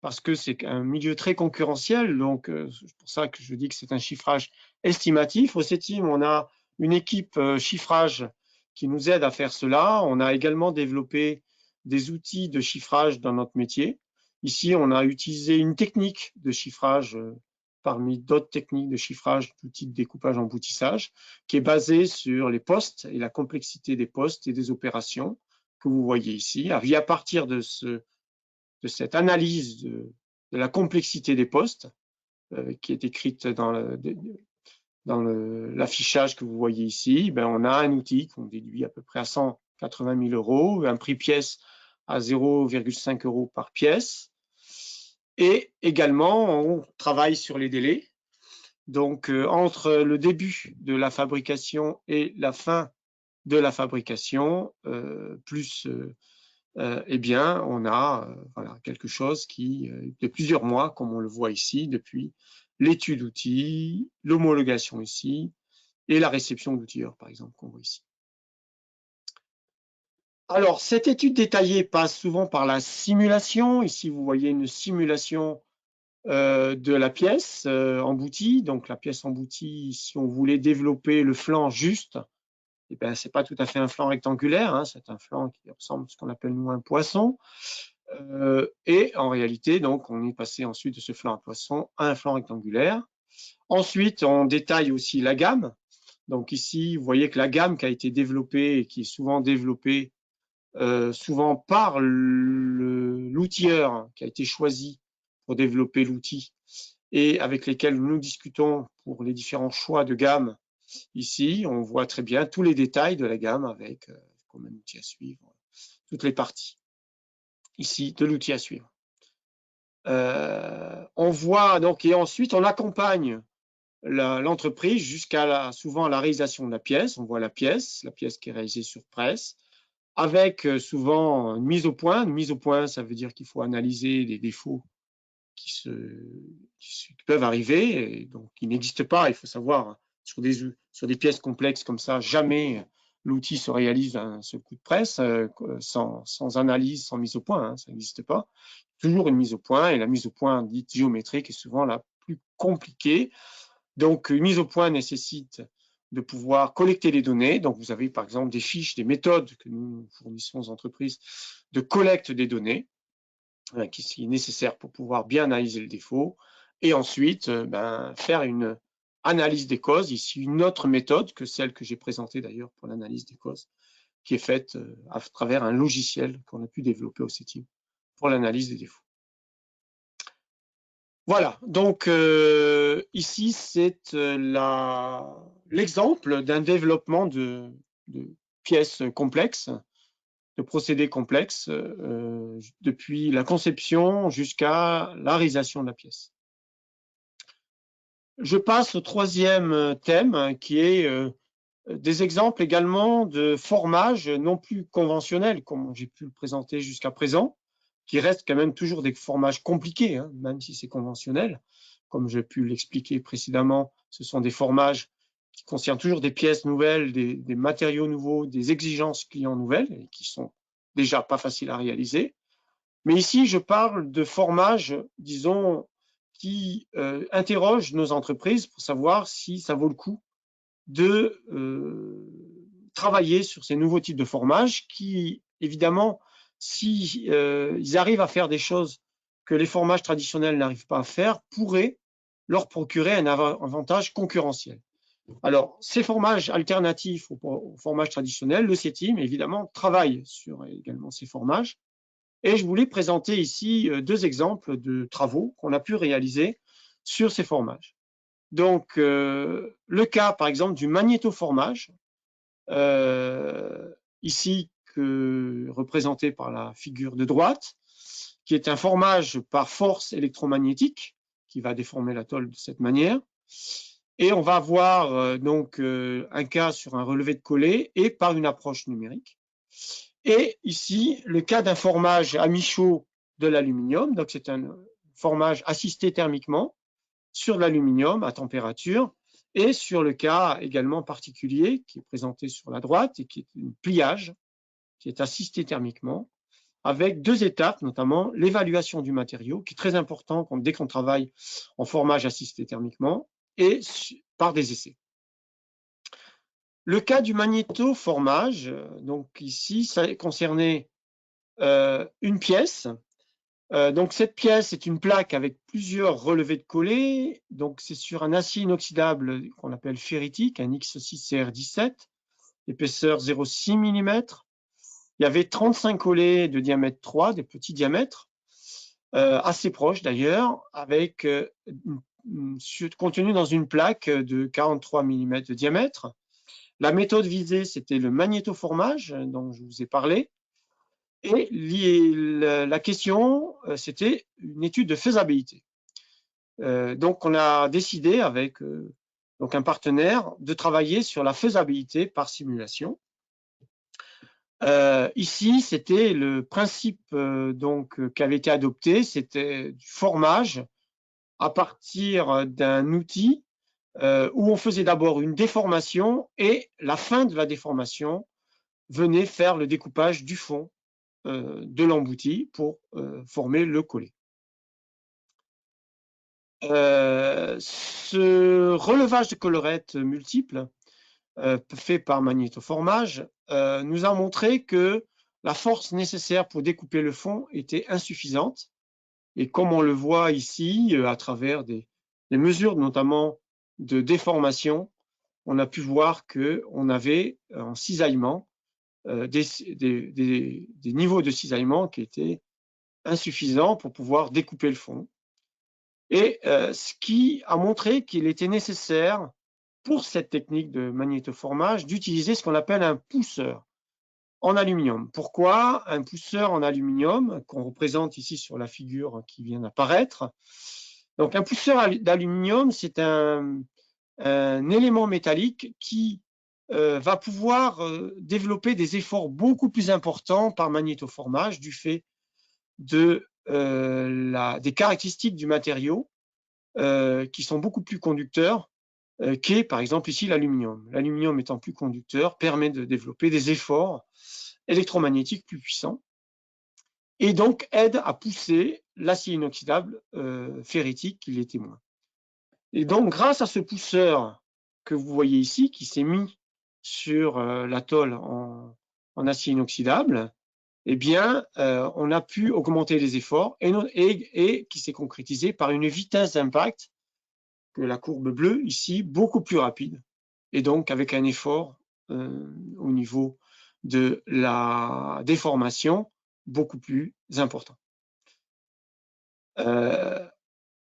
parce que c'est un milieu très concurrentiel. Donc, c'est pour ça que je dis que c'est un chiffrage estimatif. Au CETIM, on a une équipe chiffrage qui nous aide à faire cela. On a également développé des outils de chiffrage dans notre métier. Ici, on a utilisé une technique de chiffrage parmi d'autres techniques de chiffrage d'outils de découpage emboutissage, qui est basée sur les postes et la complexité des postes et des opérations que vous voyez ici. Et à partir de cette analyse de la complexité des postes, qui est écrite dans l'affichage que vous voyez ici, ben on a un outil qu'on déduit à peu près à 180 000 euros, un prix pièce à 0,5 euros par pièce. Et également, on travaille sur les délais. Donc, entre le début de la fabrication et la fin de la fabrication, eh bien, on a voilà, quelque chose qui, de plusieurs mois, comme on le voit ici, depuis l'étude d'outils, l'homologation ici, et la réception d'outilleurs, par exemple, qu'on voit ici. Alors, cette étude détaillée passe souvent par la simulation. Ici, vous voyez une simulation de la pièce emboutie. Donc, la pièce emboutie, si on voulait développer le flanc juste, eh ben, ce n'est pas tout à fait un flanc rectangulaire, hein, c'est un flanc qui ressemble à ce qu'on appelle nous un poisson. Et en réalité, donc, on est passé ensuite de ce flanc à poisson à un flanc rectangulaire. Ensuite, on détaille aussi la gamme. Donc ici, vous voyez que la gamme qui a été développée et qui est souvent développée souvent par l'outilleur qui a été choisi pour développer l'outil et avec lesquels nous discutons pour les différents choix de gamme. Ici, on voit très bien tous les détails de la gamme avec comme un outil à suivre, toutes les parties ici de l'outil à suivre. On voit donc, et ensuite on accompagne l'entreprise jusqu'à souvent la réalisation de la pièce. On voit la pièce qui est réalisée sur presse, avec souvent une mise au point. Une mise au point, ça veut dire qu'il faut analyser les défauts qui peuvent arriver, et donc qui n'existent pas. Il faut savoir, sur des pièces complexes comme ça, jamais l'outil se réalise d'un seul coup de presse, sans analyse, sans mise au point, hein, ça n'existe pas. Toujours une mise au point, et la mise au point dite géométrique est souvent la plus compliquée. Donc, une mise au point nécessite de pouvoir collecter les données. Donc, vous avez par exemple des fiches, des méthodes que nous fournissons aux entreprises de collecte des données, qui est nécessaire pour pouvoir bien analyser le défaut. Et ensuite, faire une analyse des causes. Ici, une autre méthode que celle que j'ai présentée d'ailleurs pour l'analyse des causes, qui est faite à travers un logiciel qu'on a pu développer au CETIM pour l'analyse des défauts. Voilà, donc ici, c'est l'exemple d'un développement de pièces complexes, de procédés complexes, depuis la conception jusqu'à la réalisation de la pièce. Je passe au troisième thème, qui est des exemples également de formages non plus conventionnels, comme j'ai pu le présenter jusqu'à présent, qui restent quand même toujours des formages compliqués, hein, même si c'est conventionnel. Comme j'ai pu l'expliquer précédemment, ce sont des formages qui concernent toujours des pièces nouvelles, des matériaux nouveaux, des exigences clients nouvelles, et qui sont déjà pas faciles à réaliser. Mais ici, je parle de formages, disons, qui interrogent nos entreprises pour savoir si ça vaut le coup de travailler sur ces nouveaux types de formages qui, évidemment, si ils arrivent à faire des choses que les formages traditionnels n'arrivent pas à faire pourrait leur procurer un avantage concurrentiel. Alors, ces formages alternatifs au formage traditionnel, le CETIM, évidemment, travaille sur également ces formages. Et je voulais présenter ici deux exemples de travaux qu'on a pu réaliser sur ces formages. Donc, le cas, par exemple, du magnétoformage, ici représenté par la figure de droite, qui est un formage par force électromagnétique, qui va déformer la tôle de cette manière. Et on va avoir donc un cas sur un relevé de collé et par une approche numérique. Et ici, le cas d'un formage à mi-chaud de l'aluminium. Donc, c'est un formage assisté thermiquement sur l'aluminium à température. Et sur le cas également particulier qui est présenté sur la droite et qui est un pliage qui est assisté thermiquement avec deux étapes, notamment l'évaluation du matériau, qui est très important dès qu'on travaille en formage assisté thermiquement, et par des essais. Le cas du magnétoformage, donc ici, ça concernait une pièce. Donc cette pièce est une plaque avec plusieurs relevés de collé. Donc c'est sur un acier inoxydable qu'on appelle ferritique, un X6CR17, épaisseur 0,6 mm. Il y avait 35 collets de diamètre 3, des petits diamètres, assez proches d'ailleurs, avec contenu dans une plaque de 43 mm de diamètre. La méthode visée, c'était le magnétoformage dont je vous ai parlé. Et la question, c'était une étude de faisabilité. Donc, on a décidé avec donc un partenaire de travailler sur la faisabilité par simulation. Ici, c'était le principe qui avait été adopté, c'était du formage à partir d'un outil où on faisait d'abord une déformation et la fin de la déformation venait faire le découpage du fond de l'embouti pour former le collet. Ce relevage de collerette multiple fait par magnétoformage nous a montré que la force nécessaire pour découper le fond était insuffisante. Et comme on le voit ici, à travers des mesures notamment de déformation, on a pu voir qu'on avait en cisaillement des niveaux de cisaillement qui étaient insuffisants pour pouvoir découper le fond. Et ce qui a montré qu'il était nécessaire pour cette technique de magnétoformage d'utiliser ce qu'on appelle un pousseur en aluminium. Pourquoi un pousseur en aluminium qu'on représente ici sur la figure qui vient d'apparaître? Donc un pousseur d'aluminium, c'est un élément métallique qui va pouvoir développer des efforts beaucoup plus importants par magnétoformage du fait des caractéristiques du matériau qui sont beaucoup plus conducteurs qu'est par exemple ici l'aluminium. L'aluminium étant plus conducteur permet de développer des efforts électromagnétiques plus puissants et donc aide à pousser l'acier inoxydable ferritique qui l'était moins. Et donc grâce à ce pousseur que vous voyez ici qui s'est mis sur la tôle en acier inoxydable, eh bien, on a pu augmenter les efforts et qui s'est concrétisé par une vitesse d'impact que la courbe bleue ici, beaucoup plus rapide, et donc avec un effort au niveau de la déformation beaucoup plus important.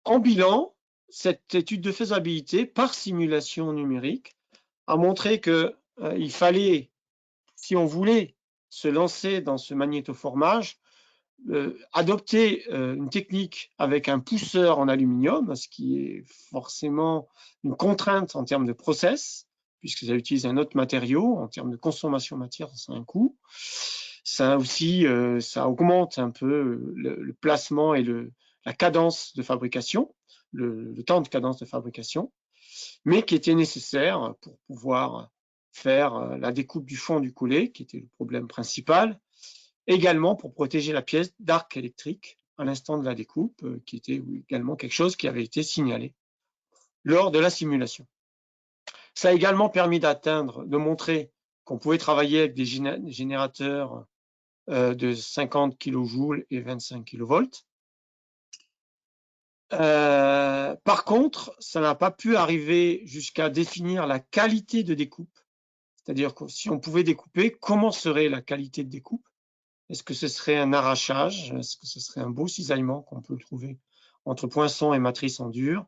En bilan, cette étude de faisabilité par simulation numérique a montré qu'il fallait, si on voulait se lancer dans ce magnétoformage, adopter une technique avec un pousseur en aluminium, ce qui est forcément une contrainte en termes de process, puisque ça utilise un autre matériau, en termes de consommation matière, c'est un coût. Ça aussi, ça augmente un peu le placement et la cadence de fabrication, le temps de cadence de fabrication, mais qui était nécessaire pour pouvoir faire la découpe du fond du collet, qui était le problème principal, également pour protéger la pièce d'arc électrique à l'instant de la découpe, qui était également quelque chose qui avait été signalé lors de la simulation. Ça a également permis de montrer qu'on pouvait travailler avec des générateurs de 50 kJ et 25 kV. Par contre, ça n'a pas pu arriver jusqu'à définir la qualité de découpe. C'est-à-dire que si on pouvait découper, comment serait la qualité de découpe? Est-ce que ce serait un arrachage? Est-ce que ce serait un beau cisaillement qu'on peut trouver entre poinçon et matrice en dur?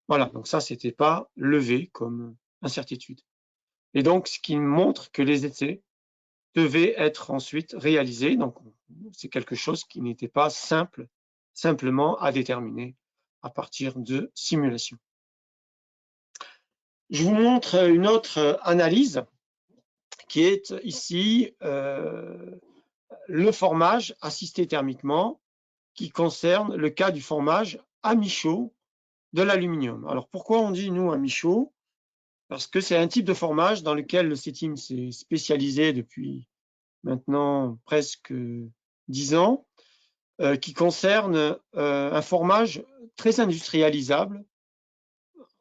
Voilà, donc ça, c'était pas levé comme incertitude. Et donc, ce qui montre que les essais devaient être ensuite réalisés. Donc, c'est quelque chose qui n'était pas simplement à déterminer à partir de simulations. Je vous montre une autre analyse qui est ici le formage assisté thermiquement qui concerne le cas du formage à mi-chaud de l'aluminium. Alors pourquoi on dit nous à mi-chaud? Parce que c'est un type de formage dans lequel le CETIM s'est spécialisé depuis maintenant presque 10 ans, qui concerne un formage très industrialisable,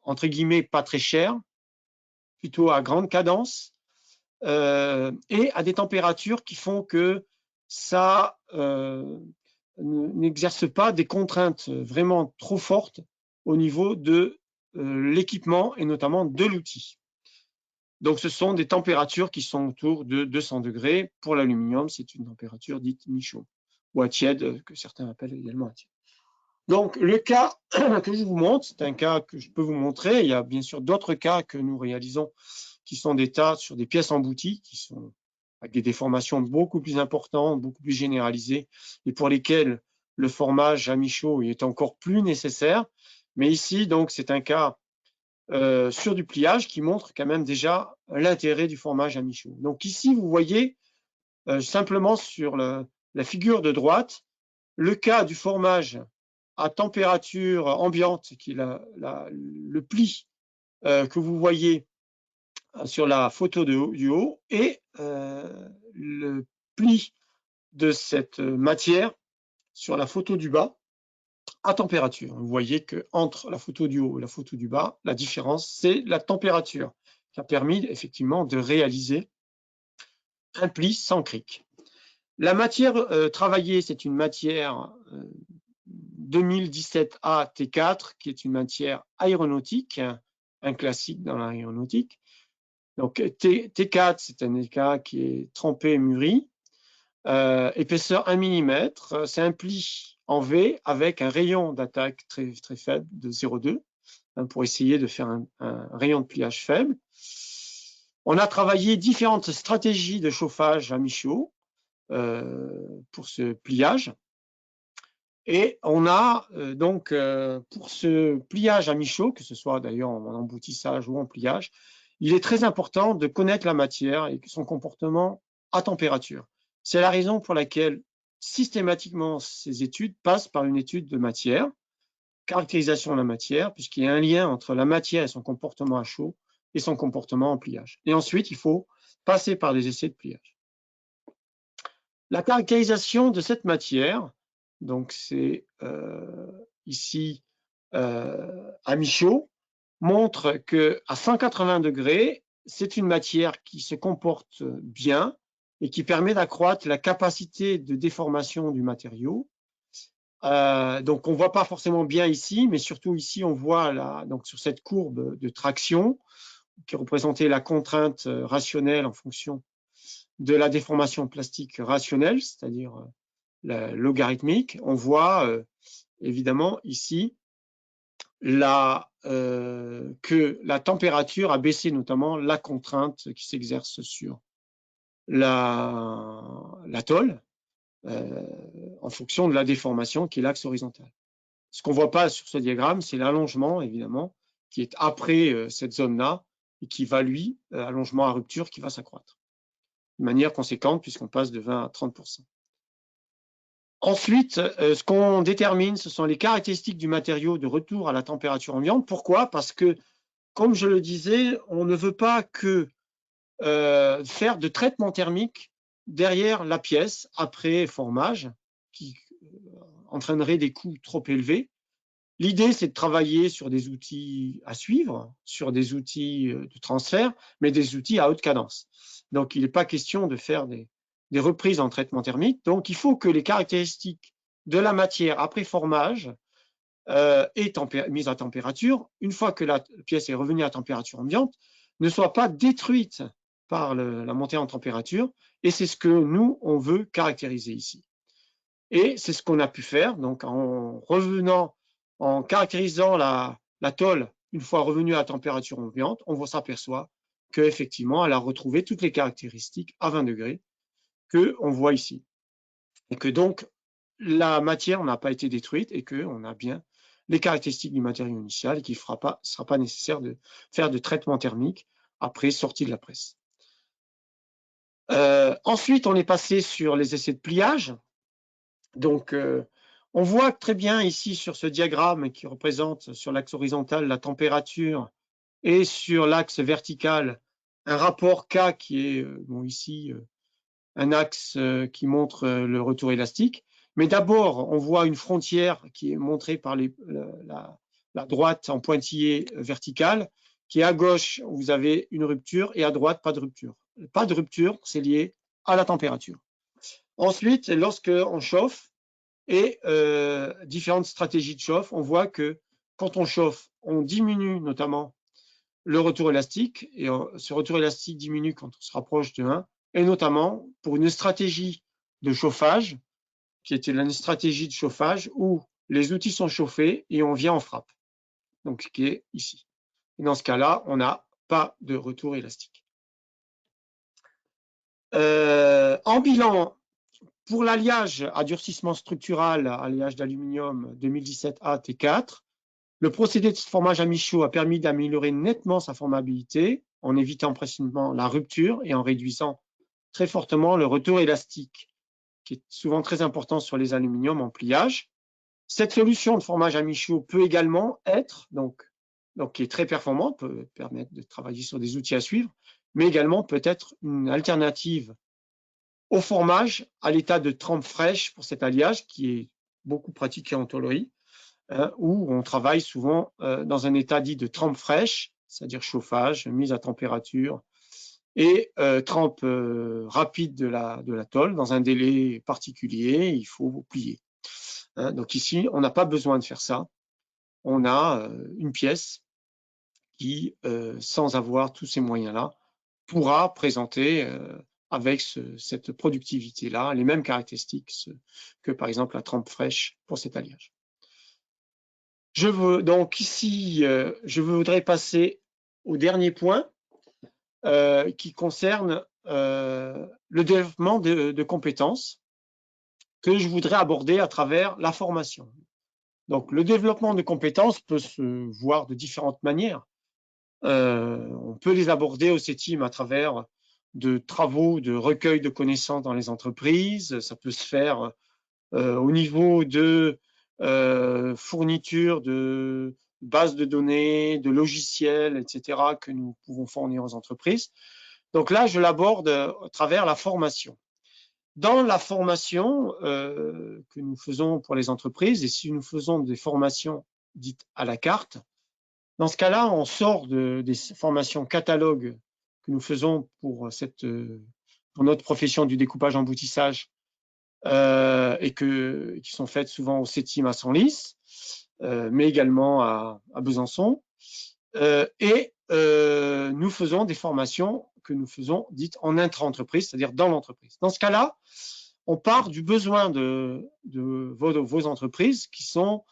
entre guillemets pas très cher, plutôt à grande cadence, et à des températures qui font que ça n'exerce pas des contraintes vraiment trop fortes au niveau de l'équipement et notamment de l'outil. Donc, ce sont des températures qui sont autour de 200 degrés. Pour l'aluminium, c'est une température dite mi-chaud ou à tiède, que certains appellent également à tiède. Donc, le cas que je vous montre, c'est un cas que je peux vous montrer. Il y a bien sûr d'autres cas que nous réalisons qui sont des tas sur des pièces embouties, qui sont avec des déformations beaucoup plus importantes, beaucoup plus généralisées, et pour lesquelles le formage à mi-chaud est encore plus nécessaire. Mais ici, donc, c'est un cas sur du pliage qui montre quand même déjà l'intérêt du formage à mi-chaud. Donc ici, vous voyez simplement sur la figure de droite, le cas du formage à température ambiante, qui est le pli que vous voyez sur la photo du haut, et le pli de cette matière sur la photo du bas à température. Vous voyez qu'entre la photo du haut et la photo du bas, la différence, c'est la température qui a permis effectivement de réaliser un pli sans cric. La matière travaillée, c'est une matière 2017A T4, qui est une matière aéronautique, un classique dans l'aéronautique. Donc T4, c'est un éca qui est trempé et mûri. Épaisseur 1 mm, c'est un pli en V avec un rayon d'attaque très, très faible de 0,2 pour essayer de faire un rayon de pliage faible. On a travaillé différentes stratégies de chauffage à mi-chaud pour ce pliage. Et on a donc pour ce pliage à mi-chaud, que ce soit d'ailleurs en emboutissage ou en pliage, il est très important de connaître la matière et son comportement à température. C'est la raison pour laquelle systématiquement ces études passent par une étude de matière, caractérisation de la matière, puisqu'il y a un lien entre la matière et son comportement à chaud et son comportement en pliage. Et ensuite, il faut passer par des essais de pliage. La caractérisation de cette matière, donc c'est ici à mi-chaud, montre qu'à 180 degrés, c'est une matière qui se comporte bien et qui permet d'accroître la capacité de déformation du matériau. Donc on ne voit pas forcément bien ici, mais surtout ici, on voit donc sur cette courbe de traction qui représentait la contrainte rationnelle en fonction de la déformation plastique rationnelle, c'est-à-dire la logarithmique. On voit évidemment ici que la température a baissé, notamment la contrainte qui s'exerce sur la tôle en fonction de la déformation qui est l'axe horizontal. Ce qu'on ne voit pas sur ce diagramme, c'est l'allongement, évidemment, qui est après cette zone-là et qui va, lui, allongement à rupture, qui va s'accroître de manière conséquente puisqu'on passe de 20 à 30%. Ensuite, ce qu'on détermine, ce sont les caractéristiques du matériau de retour à la température ambiante. Pourquoi? Parce que, comme je le disais, on ne veut pas que faire de traitement thermique derrière la pièce après formage, qui entraînerait des coûts trop élevés. L'idée, c'est de travailler sur des outils à suivre, sur des outils de transfert, mais des outils à haute cadence. Donc, il n'est pas question de faire des reprises en traitement thermique. Donc, il faut que les caractéristiques de la matière après formage est mise à température, une fois que la pièce est revenue à température ambiante, ne soit pas détruite par la montée en température, et c'est ce que nous, on veut caractériser ici. Et c'est ce qu'on a pu faire, donc en caractérisant la tôle une fois revenue à température ambiante, on s'aperçoit qu'effectivement, elle a retrouvé toutes les caractéristiques à 20 degrés qu'on voit ici. Et que donc, la matière n'a pas été détruite et qu'on a bien les caractéristiques du matériau initial et qu'il ne sera pas nécessaire de faire de traitement thermique après sortie de la presse. Ensuite, on est passé sur les essais de pliage. Donc, on voit très bien ici sur ce diagramme qui représente sur l'axe horizontal la température et sur l'axe vertical un rapport K qui est bon, ici un axe qui montre le retour élastique. Mais d'abord, on voit une frontière qui est montrée par la droite en pointillé vertical, qui est à gauche, vous avez une rupture, et à droite, pas de rupture. Pas de rupture, c'est lié à la température. Ensuite, lorsqu'on chauffe, et différentes stratégies de chauffe, on voit que quand on chauffe, on diminue notamment le retour élastique, et ce retour élastique diminue quand on se rapproche de 1, et notamment pour une stratégie de chauffage, qui était une stratégie de chauffage où les outils sont chauffés et on vient en frappe, donc ce qui est ici. Et dans ce cas-là, on n'a pas de retour élastique. En bilan, pour l'alliage à durcissement structural, alliage d'aluminium 2017A T4, le procédé de formage à mi-chaud a permis d'améliorer nettement sa formabilité en évitant précisément la rupture et en réduisant très fortement le retour élastique, qui est souvent très important sur les aluminiums en pliage. Cette solution de formage à mi-chaud peut également être, donc qui est très performante, peut permettre de travailler sur des outils à suivre, mais également peut être une alternative au formage à l'état de trempe fraîche pour cet alliage qui est beaucoup pratiqué en tôlerie, où on travaille souvent dans un état dit de trempe fraîche, c'est-à-dire chauffage, mise à température et trempe rapide de la tôle dans un délai particulier, il faut plier. Donc ici, on n'a pas besoin de faire ça. On a une pièce qui, sans avoir tous ces moyens-là, pourra présenter avec cette productivité-là les mêmes caractéristiques que par exemple la trempe fraîche pour cet alliage. Donc ici, je voudrais passer au dernier point qui concerne le développement de compétences que je voudrais aborder à travers la formation. Donc le développement de compétences peut se voir de différentes manières. On peut les aborder au CETIM à travers de travaux de recueil de connaissances dans les entreprises. Ça peut se faire au niveau de fourniture de bases de données, de logiciels, etc., que nous pouvons fournir aux entreprises. Donc là, je l'aborde à travers la formation. Dans la formation que nous faisons pour les entreprises, et si nous faisons des formations dites à la carte, dans ce cas-là, on sort des formations catalogues que nous faisons pour notre profession du découpage emboutissage et qui sont faites souvent au CETIM à Senlis, mais également à Besançon. Et nous faisons des formations que nous faisons dites en intra-entreprise, c'est-à-dire dans l'entreprise. Dans ce cas-là, on part du besoin de vos entreprises qui sont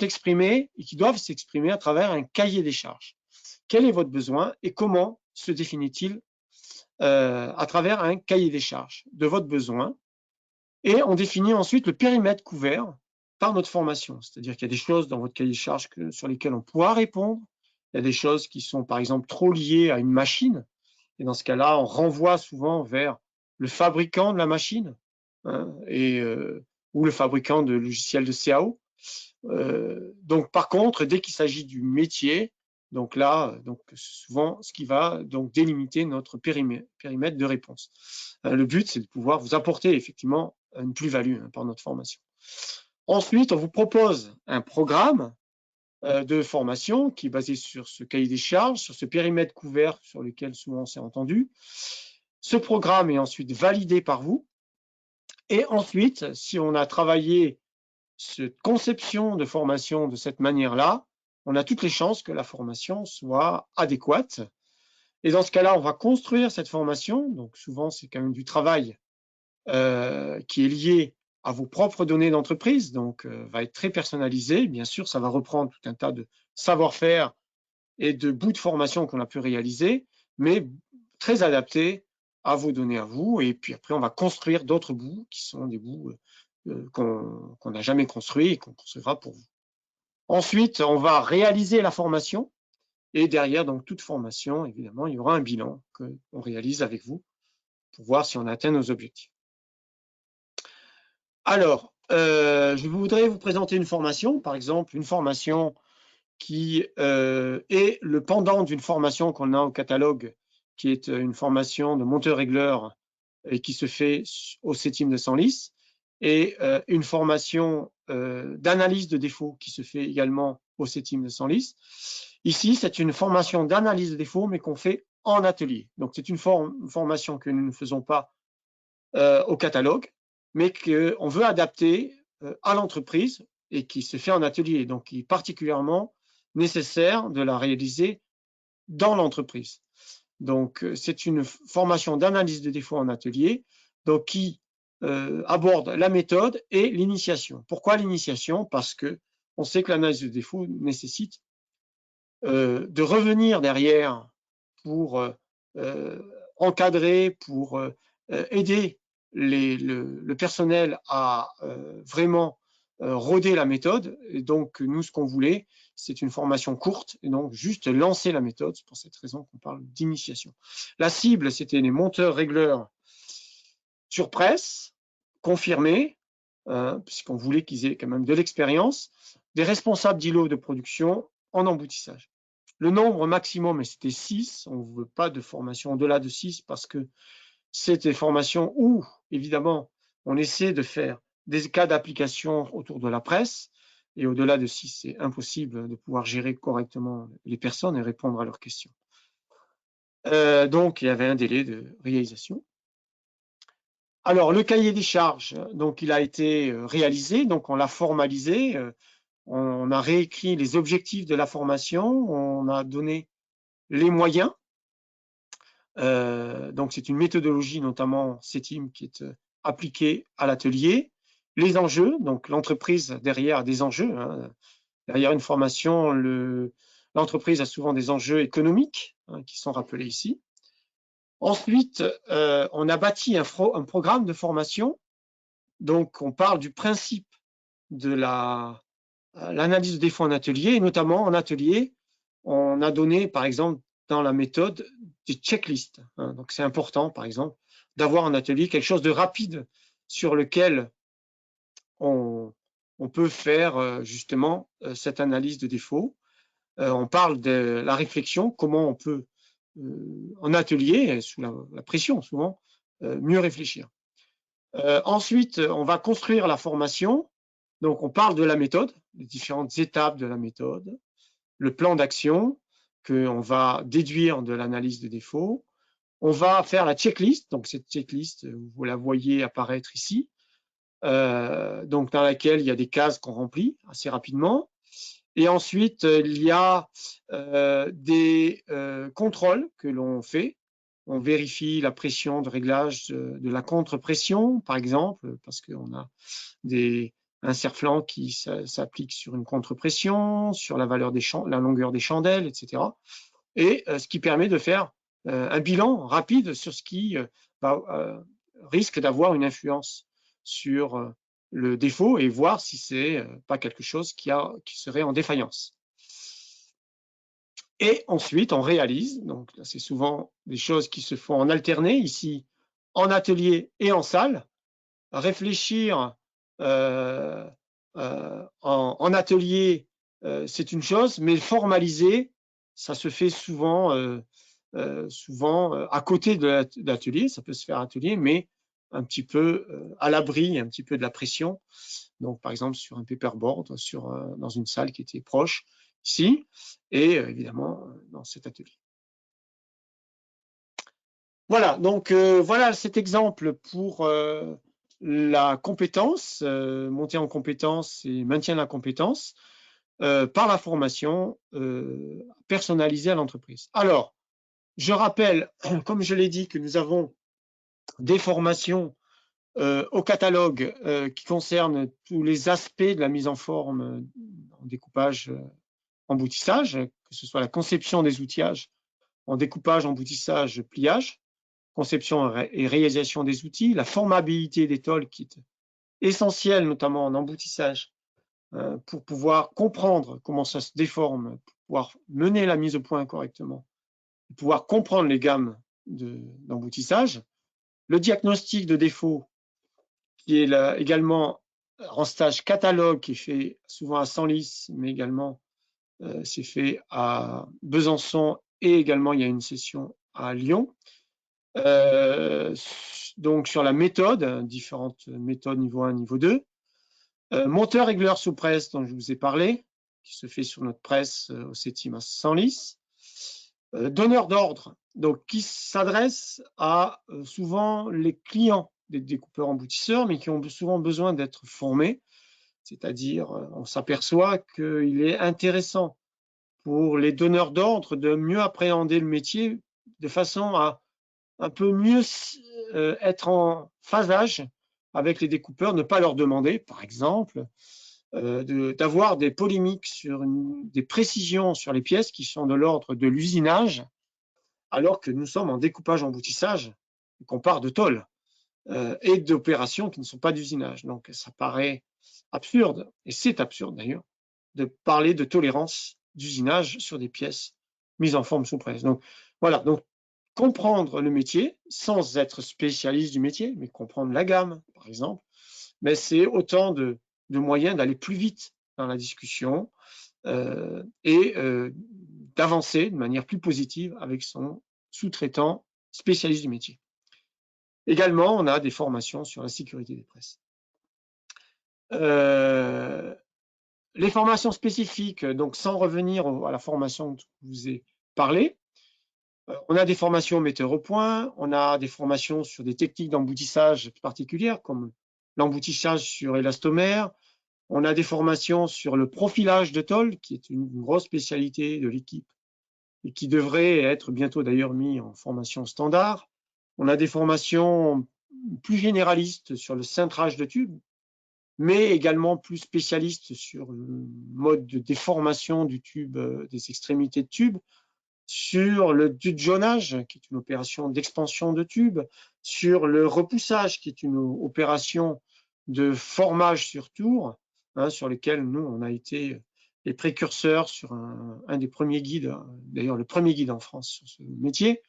exprimés et qui doivent s'exprimer à travers un cahier des charges. Quel est votre besoin et comment se définit-il à travers un cahier des charges de votre besoin? Et on définit ensuite le périmètre couvert par notre formation. C'est-à-dire qu'il y a des choses dans votre cahier des charges sur lesquelles on pourra répondre. Il y a des choses qui sont, par exemple, trop liées à une machine. Et dans ce cas-là, on renvoie souvent vers le fabricant de la machine ou le fabricant de logiciels de CAO. Donc, par contre, dès qu'il s'agit du métier, donc là, souvent, ce qui va donc délimiter notre périmètre de réponse. Le but, c'est de pouvoir vous apporter effectivement une plus-value par notre formation. Ensuite, on vous propose un programme de formation qui est basé sur ce cahier des charges, sur ce périmètre couvert sur lequel souvent on s'est entendu. Ce programme est ensuite validé par vous. Et ensuite, si on a travaillé cette conception de formation de cette manière-là, on a toutes les chances que la formation soit adéquate. Et dans ce cas-là, on va construire cette formation. Donc souvent, c'est quand même du travail qui est lié à vos propres données d'entreprise, donc va être très personnalisé. Bien sûr, ça va reprendre tout un tas de savoir-faire et de bouts de formation qu'on a pu réaliser, mais très adapté à vos données à vous. Et puis après, on va construire d'autres bouts qui sont des bouts qu'on n'a jamais construits et qu'on construira pour vous. Ensuite, on va réaliser la formation. Et derrière, donc, toute formation, évidemment, il y aura un bilan qu'on réalise avec vous pour voir si on atteint nos objectifs. Alors, je voudrais vous présenter une formation, par exemple, une formation qui est le pendant d'une formation qu'on a au catalogue, qui est une formation de monteur-régleur et qui se fait au CETIM de Senlis, et une formation d'analyse de défauts qui se fait également au CETIM de Senlis. Ici, c'est une formation d'analyse de défauts, mais qu'on fait en atelier. Donc, c'est une formation que nous ne faisons pas au catalogue, mais qu'on veut adapter à l'entreprise et qui se fait en atelier, donc qui est particulièrement nécessaire de la réaliser dans l'entreprise. Donc, c'est une formation d'analyse de défauts en atelier, donc qui aborde la méthode et l'initiation. Pourquoi l'initiation? Parce que on sait que l'analyse de défauts nécessite de revenir derrière pour encadrer, pour aider le personnel à vraiment roder la méthode. Et donc, nous, ce qu'on voulait, c'est une formation courte, et donc juste lancer la méthode. C'est pour cette raison qu'on parle d'initiation. La cible, c'était les monteurs-régleurs sur presse, confirmés, puisqu'on voulait qu'ils aient quand même de l'expérience, des responsables d'îlots de production en emboutissage. Le nombre maximum, c'était 6. On ne veut pas de formation au-delà de 6 parce que c'est des formations où, évidemment, on essaie de faire des cas d'application autour de la presse. Et au-delà de 6, c'est impossible de pouvoir gérer correctement les personnes et répondre à leurs questions. Donc, il y avait un délai de réalisation. Alors, le cahier des charges, donc, il a été réalisé, donc on l'a formalisé. On a réécrit les objectifs de la formation, on a donné les moyens. Donc, c'est une méthodologie, notamment CETIM, qui est appliquée à l'atelier. Les enjeux, donc l'entreprise derrière a des enjeux. Hein. Derrière une formation, l'entreprise a souvent des enjeux économiques qui sont rappelés ici. Ensuite, on a bâti un programme de formation. Donc, on parle du principe de l'analyse de défauts en atelier, et notamment en atelier, on a donné, par exemple, dans la méthode, des checklists. Hein. Donc, c'est important, par exemple, d'avoir en atelier quelque chose de rapide sur lequel on peut faire justement cette analyse de défauts. On parle de la réflexion, comment on peut, en atelier, sous la pression souvent, mieux réfléchir. Ensuite, on va construire la formation. Donc, on parle de la méthode, les différentes étapes de la méthode, le plan d'action qu'on va déduire de l'analyse de défauts. On va faire la checklist. Donc, cette checklist, vous la voyez apparaître ici, donc dans laquelle il y a des cases qu'on remplit assez rapidement. Et ensuite, il y a des contrôles que l'on fait. On vérifie la pression de réglage de la contre-pression, par exemple, parce qu'on a un serre-flanc qui s'applique sur une contre-pression, sur la longueur des chandelles, etc. Et ce qui permet de faire un bilan rapide sur ce qui risque d'avoir une influence sur le défaut et voir si c'est pas quelque chose qui serait en défaillance. Et ensuite, on réalise, donc c'est souvent des choses qui se font en alterné, ici en atelier et en salle. Réfléchir en atelier, c'est une chose, mais formaliser, ça se fait souvent à côté de l'atelier, ça peut se faire à l'atelier, mais un petit peu à l'abri, un petit peu de la pression. Donc, par exemple, sur un paperboard, dans une salle qui était proche, ici, et évidemment, dans cet atelier. Voilà, donc voilà cet exemple pour la compétence, montée en compétence et maintien de la compétence par la formation personnalisée à l'entreprise. Alors, je rappelle, comme je l'ai dit, que nous avons des formations au catalogue qui concernent tous les aspects de la mise en forme en découpage, emboutissage, que ce soit la conception des outillages en découpage, emboutissage, pliage, conception et réalisation des outils, la formabilité des tôles qui est essentielle, notamment en emboutissage, pour pouvoir comprendre comment ça se déforme, pour pouvoir mener la mise au point correctement, pour pouvoir comprendre les gammes d'emboutissage. Le diagnostic de défaut, qui est là, également en stage catalogue, qui est fait souvent à Senlis, mais également c'est fait à Besançon, et également il y a une session à Lyon. Donc sur la méthode, différentes méthodes niveau 1, niveau 2. Monteur régleur sous presse dont je vous ai parlé, qui se fait sur notre presse au CETIM à Senlis. Donneur d'ordre, donc qui s'adresse à souvent les clients des découpeurs emboutisseurs, mais qui ont souvent besoin d'être formés. C'est-à-dire, on s'aperçoit qu'il est intéressant pour les donneurs d'ordre de mieux appréhender le métier de façon à un peu mieux être en phasage avec les découpeurs, ne pas leur demander, par exemple, d'avoir des polémiques sur des précisions sur les pièces qui sont de l'ordre de l'usinage, alors que nous sommes en découpage emboutissage et qu'on part de tôle et d'opérations qui ne sont pas d'usinage. Donc ça paraît absurde, et c'est absurde d'ailleurs, de parler de tolérance d'usinage sur des pièces mises en forme sous presse. Donc voilà, donc comprendre le métier sans être spécialiste du métier, mais comprendre la gamme, par exemple, mais c'est autant de moyens d'aller plus vite dans la discussion et d'avancer de manière plus positive avec son sous-traitant spécialiste du métier. Également, on a des formations sur la sécurité des presses. Les formations spécifiques, donc sans revenir à la formation que je vous ai parlé, on a des formations metteurs au point, on a des formations sur des techniques d'emboutissage particulières comme l'emboutissage sur élastomère, on a des formations sur le profilage de tôle qui est une grosse spécialité de l'équipe et qui devrait être bientôt d'ailleurs mis en formation standard. On a des formations plus généralistes sur le cintrage de tubes, mais également plus spécialistes sur le mode de déformation du tube, des extrémités de tube, sur le dudgeonnage, qui est une opération d'expansion de tube, sur le repoussage, qui est une opération de formage sur tour, sur lequel nous, on a été les précurseurs sur un des premiers guides, d'ailleurs le premier guide en France sur ce métier,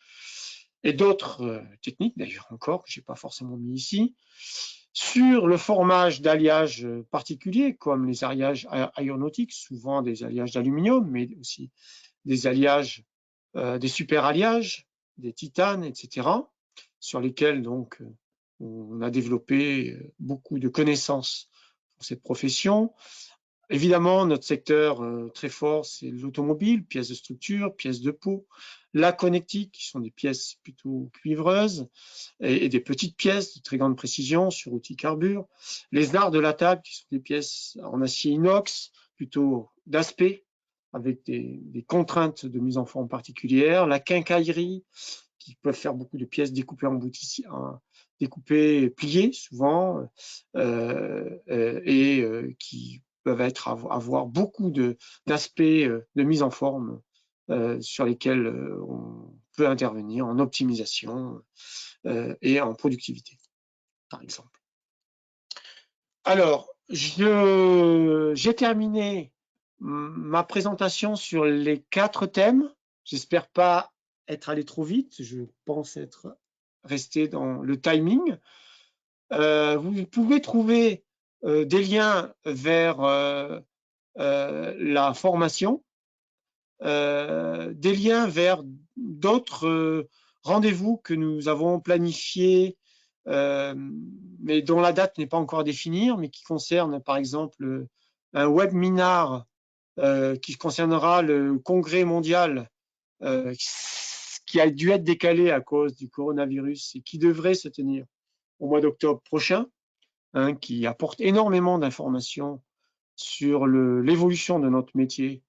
et d'autres techniques, d'ailleurs encore, que je n'ai pas forcément mis ici, sur le formage d'alliages particuliers, comme les alliages aéronautiques, souvent des alliages d'aluminium, mais aussi des alliages, des super alliages, des titanes, etc., sur lesquels donc on a développé beaucoup de connaissances pour cette profession. Évidemment, notre secteur très fort, c'est l'automobile, pièces de structure, pièces de peau, la connectique, qui sont des pièces plutôt cuivreuses, et des petites pièces de très grande précision sur outils carbure, les arts de la table, qui sont des pièces en acier inox, plutôt d'aspect, avec des contraintes de mise en forme particulières, la quincaillerie, qui peuvent faire beaucoup de pièces découpées découpées, pliées souvent, et qui peuvent avoir beaucoup d'aspects de mise en forme sur lesquels on peut intervenir en optimisation et en productivité, par exemple. Alors, j'ai terminé ma présentation sur les 4 thèmes. J'espère pas être allé trop vite. Je pense être resté dans le timing. Vous pouvez trouver des liens vers la formation, des liens vers d'autres rendez-vous que nous avons planifiés, mais dont la date n'est pas encore à définir, mais qui concernent par exemple un webinar qui concernera le congrès mondial qui a dû être décalé à cause du coronavirus et qui devrait se tenir au mois d'octobre prochain. hein, qui apporte énormément d'informations sur l'évolution de notre métier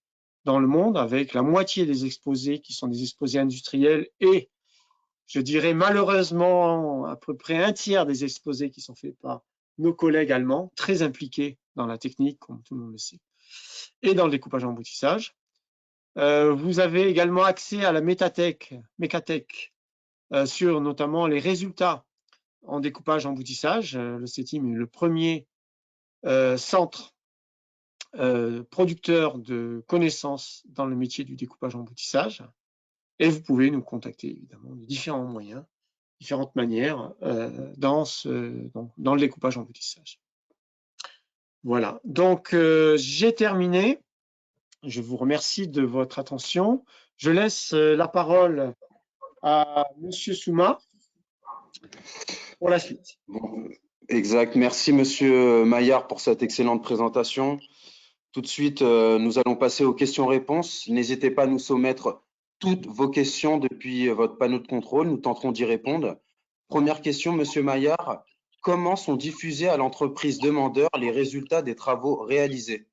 dans le monde, avec la moitié des exposés qui sont des exposés industriels et, je dirais malheureusement, à peu près un tiers des exposés qui sont faits par nos collègues allemands, très impliqués dans la technique, comme tout le monde le sait, et dans le découpage emboutissage. Vous avez également accès à la mécatech, sur notamment les résultats en découpage emboutissage. Le CETIM est le premier centre producteur de connaissances dans le métier du découpage emboutissage. Et vous pouvez nous contacter évidemment de différents moyens, différentes manières dans le découpage emboutissage. Voilà, donc j'ai terminé. Je vous remercie de votre attention. Je laisse la parole à Monsieur Souma pour la suite. Bon, exact. Merci, Monsieur Maillard, pour cette excellente présentation. Tout de suite, nous allons passer aux questions-réponses. N'hésitez pas à nous soumettre toutes vos questions depuis votre panneau de contrôle. Nous tenterons d'y répondre. Première question, Monsieur Maillard. Comment sont diffusés à l'entreprise demandeur les résultats des travaux réalisés?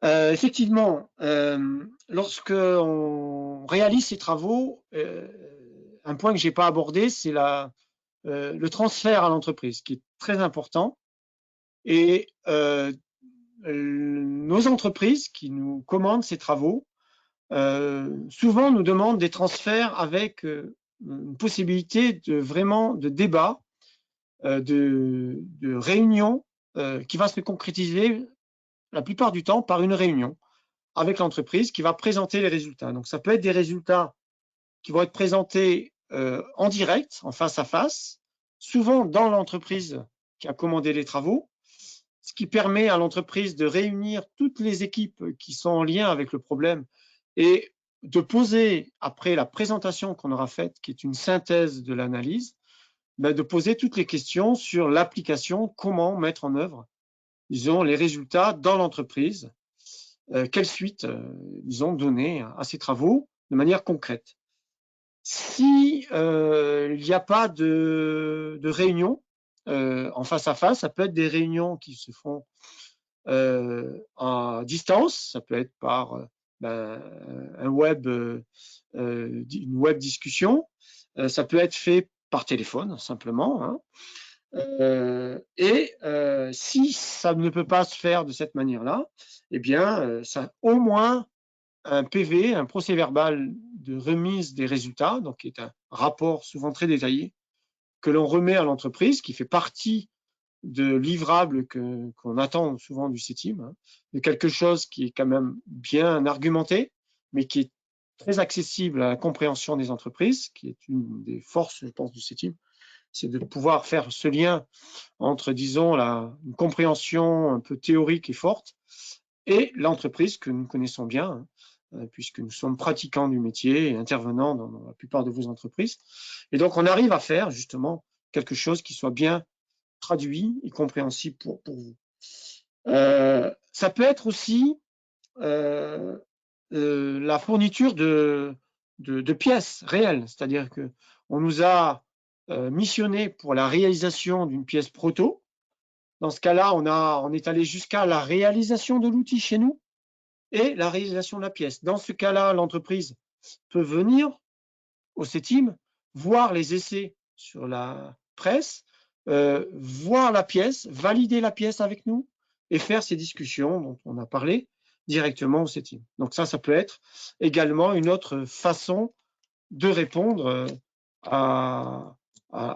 Effectivement, lorsque on réalise ces travaux, un point que je n'ai pas abordé, c'est le transfert à l'entreprise, qui est très important. Et nos entreprises qui nous commandent ces travaux, souvent nous demandent des transferts avec une possibilité de débat, de réunion qui va se concrétiser la plupart du temps par une réunion avec l'entreprise qui va présenter les résultats. Donc ça peut être des résultats qui vont être présentés en direct, en face à face, souvent dans l'entreprise qui a commandé les travaux, ce qui permet à l'entreprise de réunir toutes les équipes qui sont en lien avec le problème et de poser, après la présentation qu'on aura faite, qui est une synthèse de l'analyse, de poser toutes les questions sur l'application, comment mettre en œuvre, disons, les résultats dans l'entreprise, quelle suite, disons, donner à ces travaux de manière concrète. Si il n'y a pas de réunion en face à face, ça peut être des réunions qui se font à distance, ça peut être par une web discussion, ça peut être fait par téléphone simplement, hein. Si ça ne peut pas se faire de cette manière-là, eh bien, ça au moins un PV, un procès-verbal de remise des résultats, donc qui est un rapport souvent très détaillé, que l'on remet à l'entreprise, qui fait partie de livrables qu'on attend souvent du CETIM, hein, de quelque chose qui est quand même bien argumenté, mais qui est très accessible à la compréhension des entreprises, qui est une des forces, je pense, du CETIM, c'est de pouvoir faire ce lien entre, disons, une compréhension un peu théorique et forte et l'entreprise que nous connaissons bien, hein, puisque nous sommes pratiquants du métier et intervenants dans la plupart de vos entreprises. Et donc, on arrive à faire justement quelque chose qui soit bien traduit et compréhensible pour vous. Ça peut être aussi la fourniture de pièces réelles, c'est-à-dire qu'on nous a missionné pour la réalisation d'une pièce proto. Dans ce cas-là, on est allé jusqu'à la réalisation de l'outil chez nous et la réalisation de la pièce. Dans ce cas-là, l'entreprise peut venir au CETIM, voir les essais sur la presse, voir la pièce, valider la pièce avec nous et faire ces discussions dont on a parlé directement au CETIM. Donc ça peut être également une autre façon de répondre à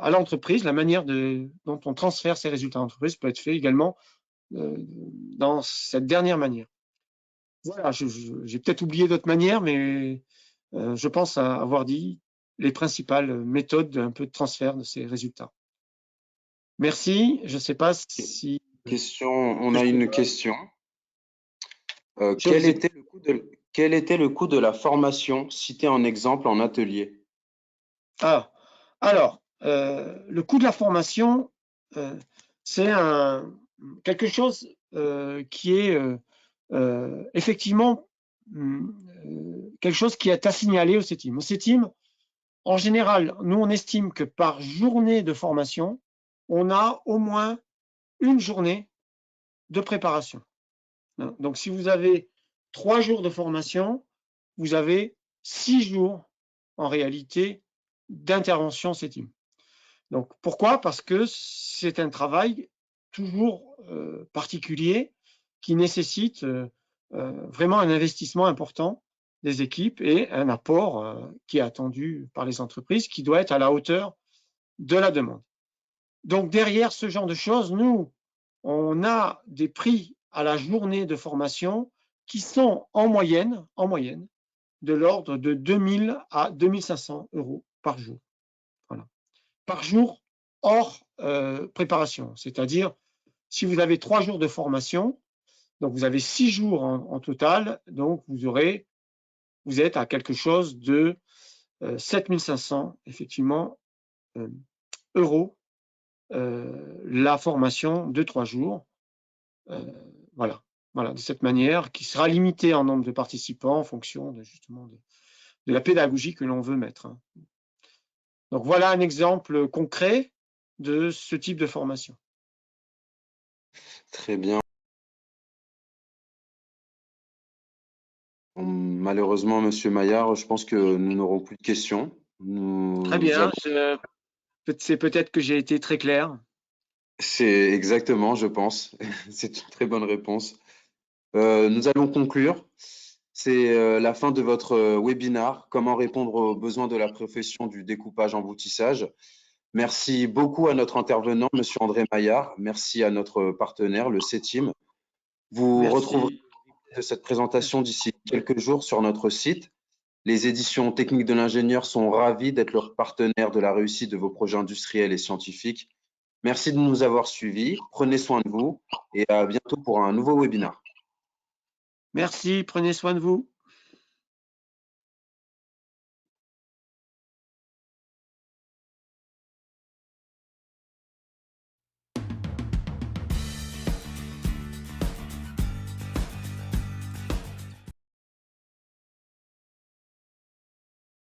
l'entreprise. La manière dont on transfère ces résultats à l'entreprise peut être fait également dans cette dernière manière. Voilà, j'ai peut-être oublié d'autres manières, mais je pense avoir dit les principales méthodes un peu de transfert de ces résultats. Merci. Je ne sais pas si... On a une question. Quel était le coût de la formation cité en exemple en atelier? Alors, le coût de la formation, c'est quelque chose qui est effectivement quelque chose qui est à signaler au CETIM. Au CETIM, en général, nous, on estime que par journée de formation, on a au moins une journée de préparation. Donc, si vous avez 3 jours de formation, vous avez 6 jours, en réalité, d'intervention CETIM. Donc, pourquoi? Parce que c'est un travail toujours particulier qui nécessite vraiment un investissement important des équipes et un apport qui est attendu par les entreprises, qui doit être à la hauteur de la demande. Donc, derrière ce genre de choses, nous, on a des prix à la journée de formation qui sont en moyenne de l'ordre de 2000 à 2500 € par jour. Voilà. Par jour hors préparation. C'est-à-dire, si vous avez 3 jours de formation, donc vous avez 6 jours en total, donc vous êtes à quelque chose de 7500, effectivement, euros, la formation de 3 jours. Voilà, de cette manière, qui sera limitée en nombre de participants en fonction justement de la pédagogie que l'on veut mettre. Donc voilà un exemple concret de ce type de formation. Très bien. Malheureusement, Monsieur Maillard, je pense que nous n'aurons plus de questions. Très bien, c'est peut-être que j'ai été très clair. C'est exactement, je pense. C'est une très bonne réponse. Nous allons conclure. C'est la fin de votre webinar, comment répondre aux besoins de la profession du découpage-emboutissage. Merci beaucoup à notre intervenant, Monsieur André Maillard. Merci à notre partenaire, le CETIM. Vous retrouverez cette présentation d'ici quelques jours sur notre site. Les éditions techniques de l'ingénieur sont ravis d'être leur partenaire de la réussite de vos projets industriels et scientifiques. Merci de nous avoir suivis. Prenez soin de vous et à bientôt pour un nouveau webinaire. Merci, prenez soin de vous.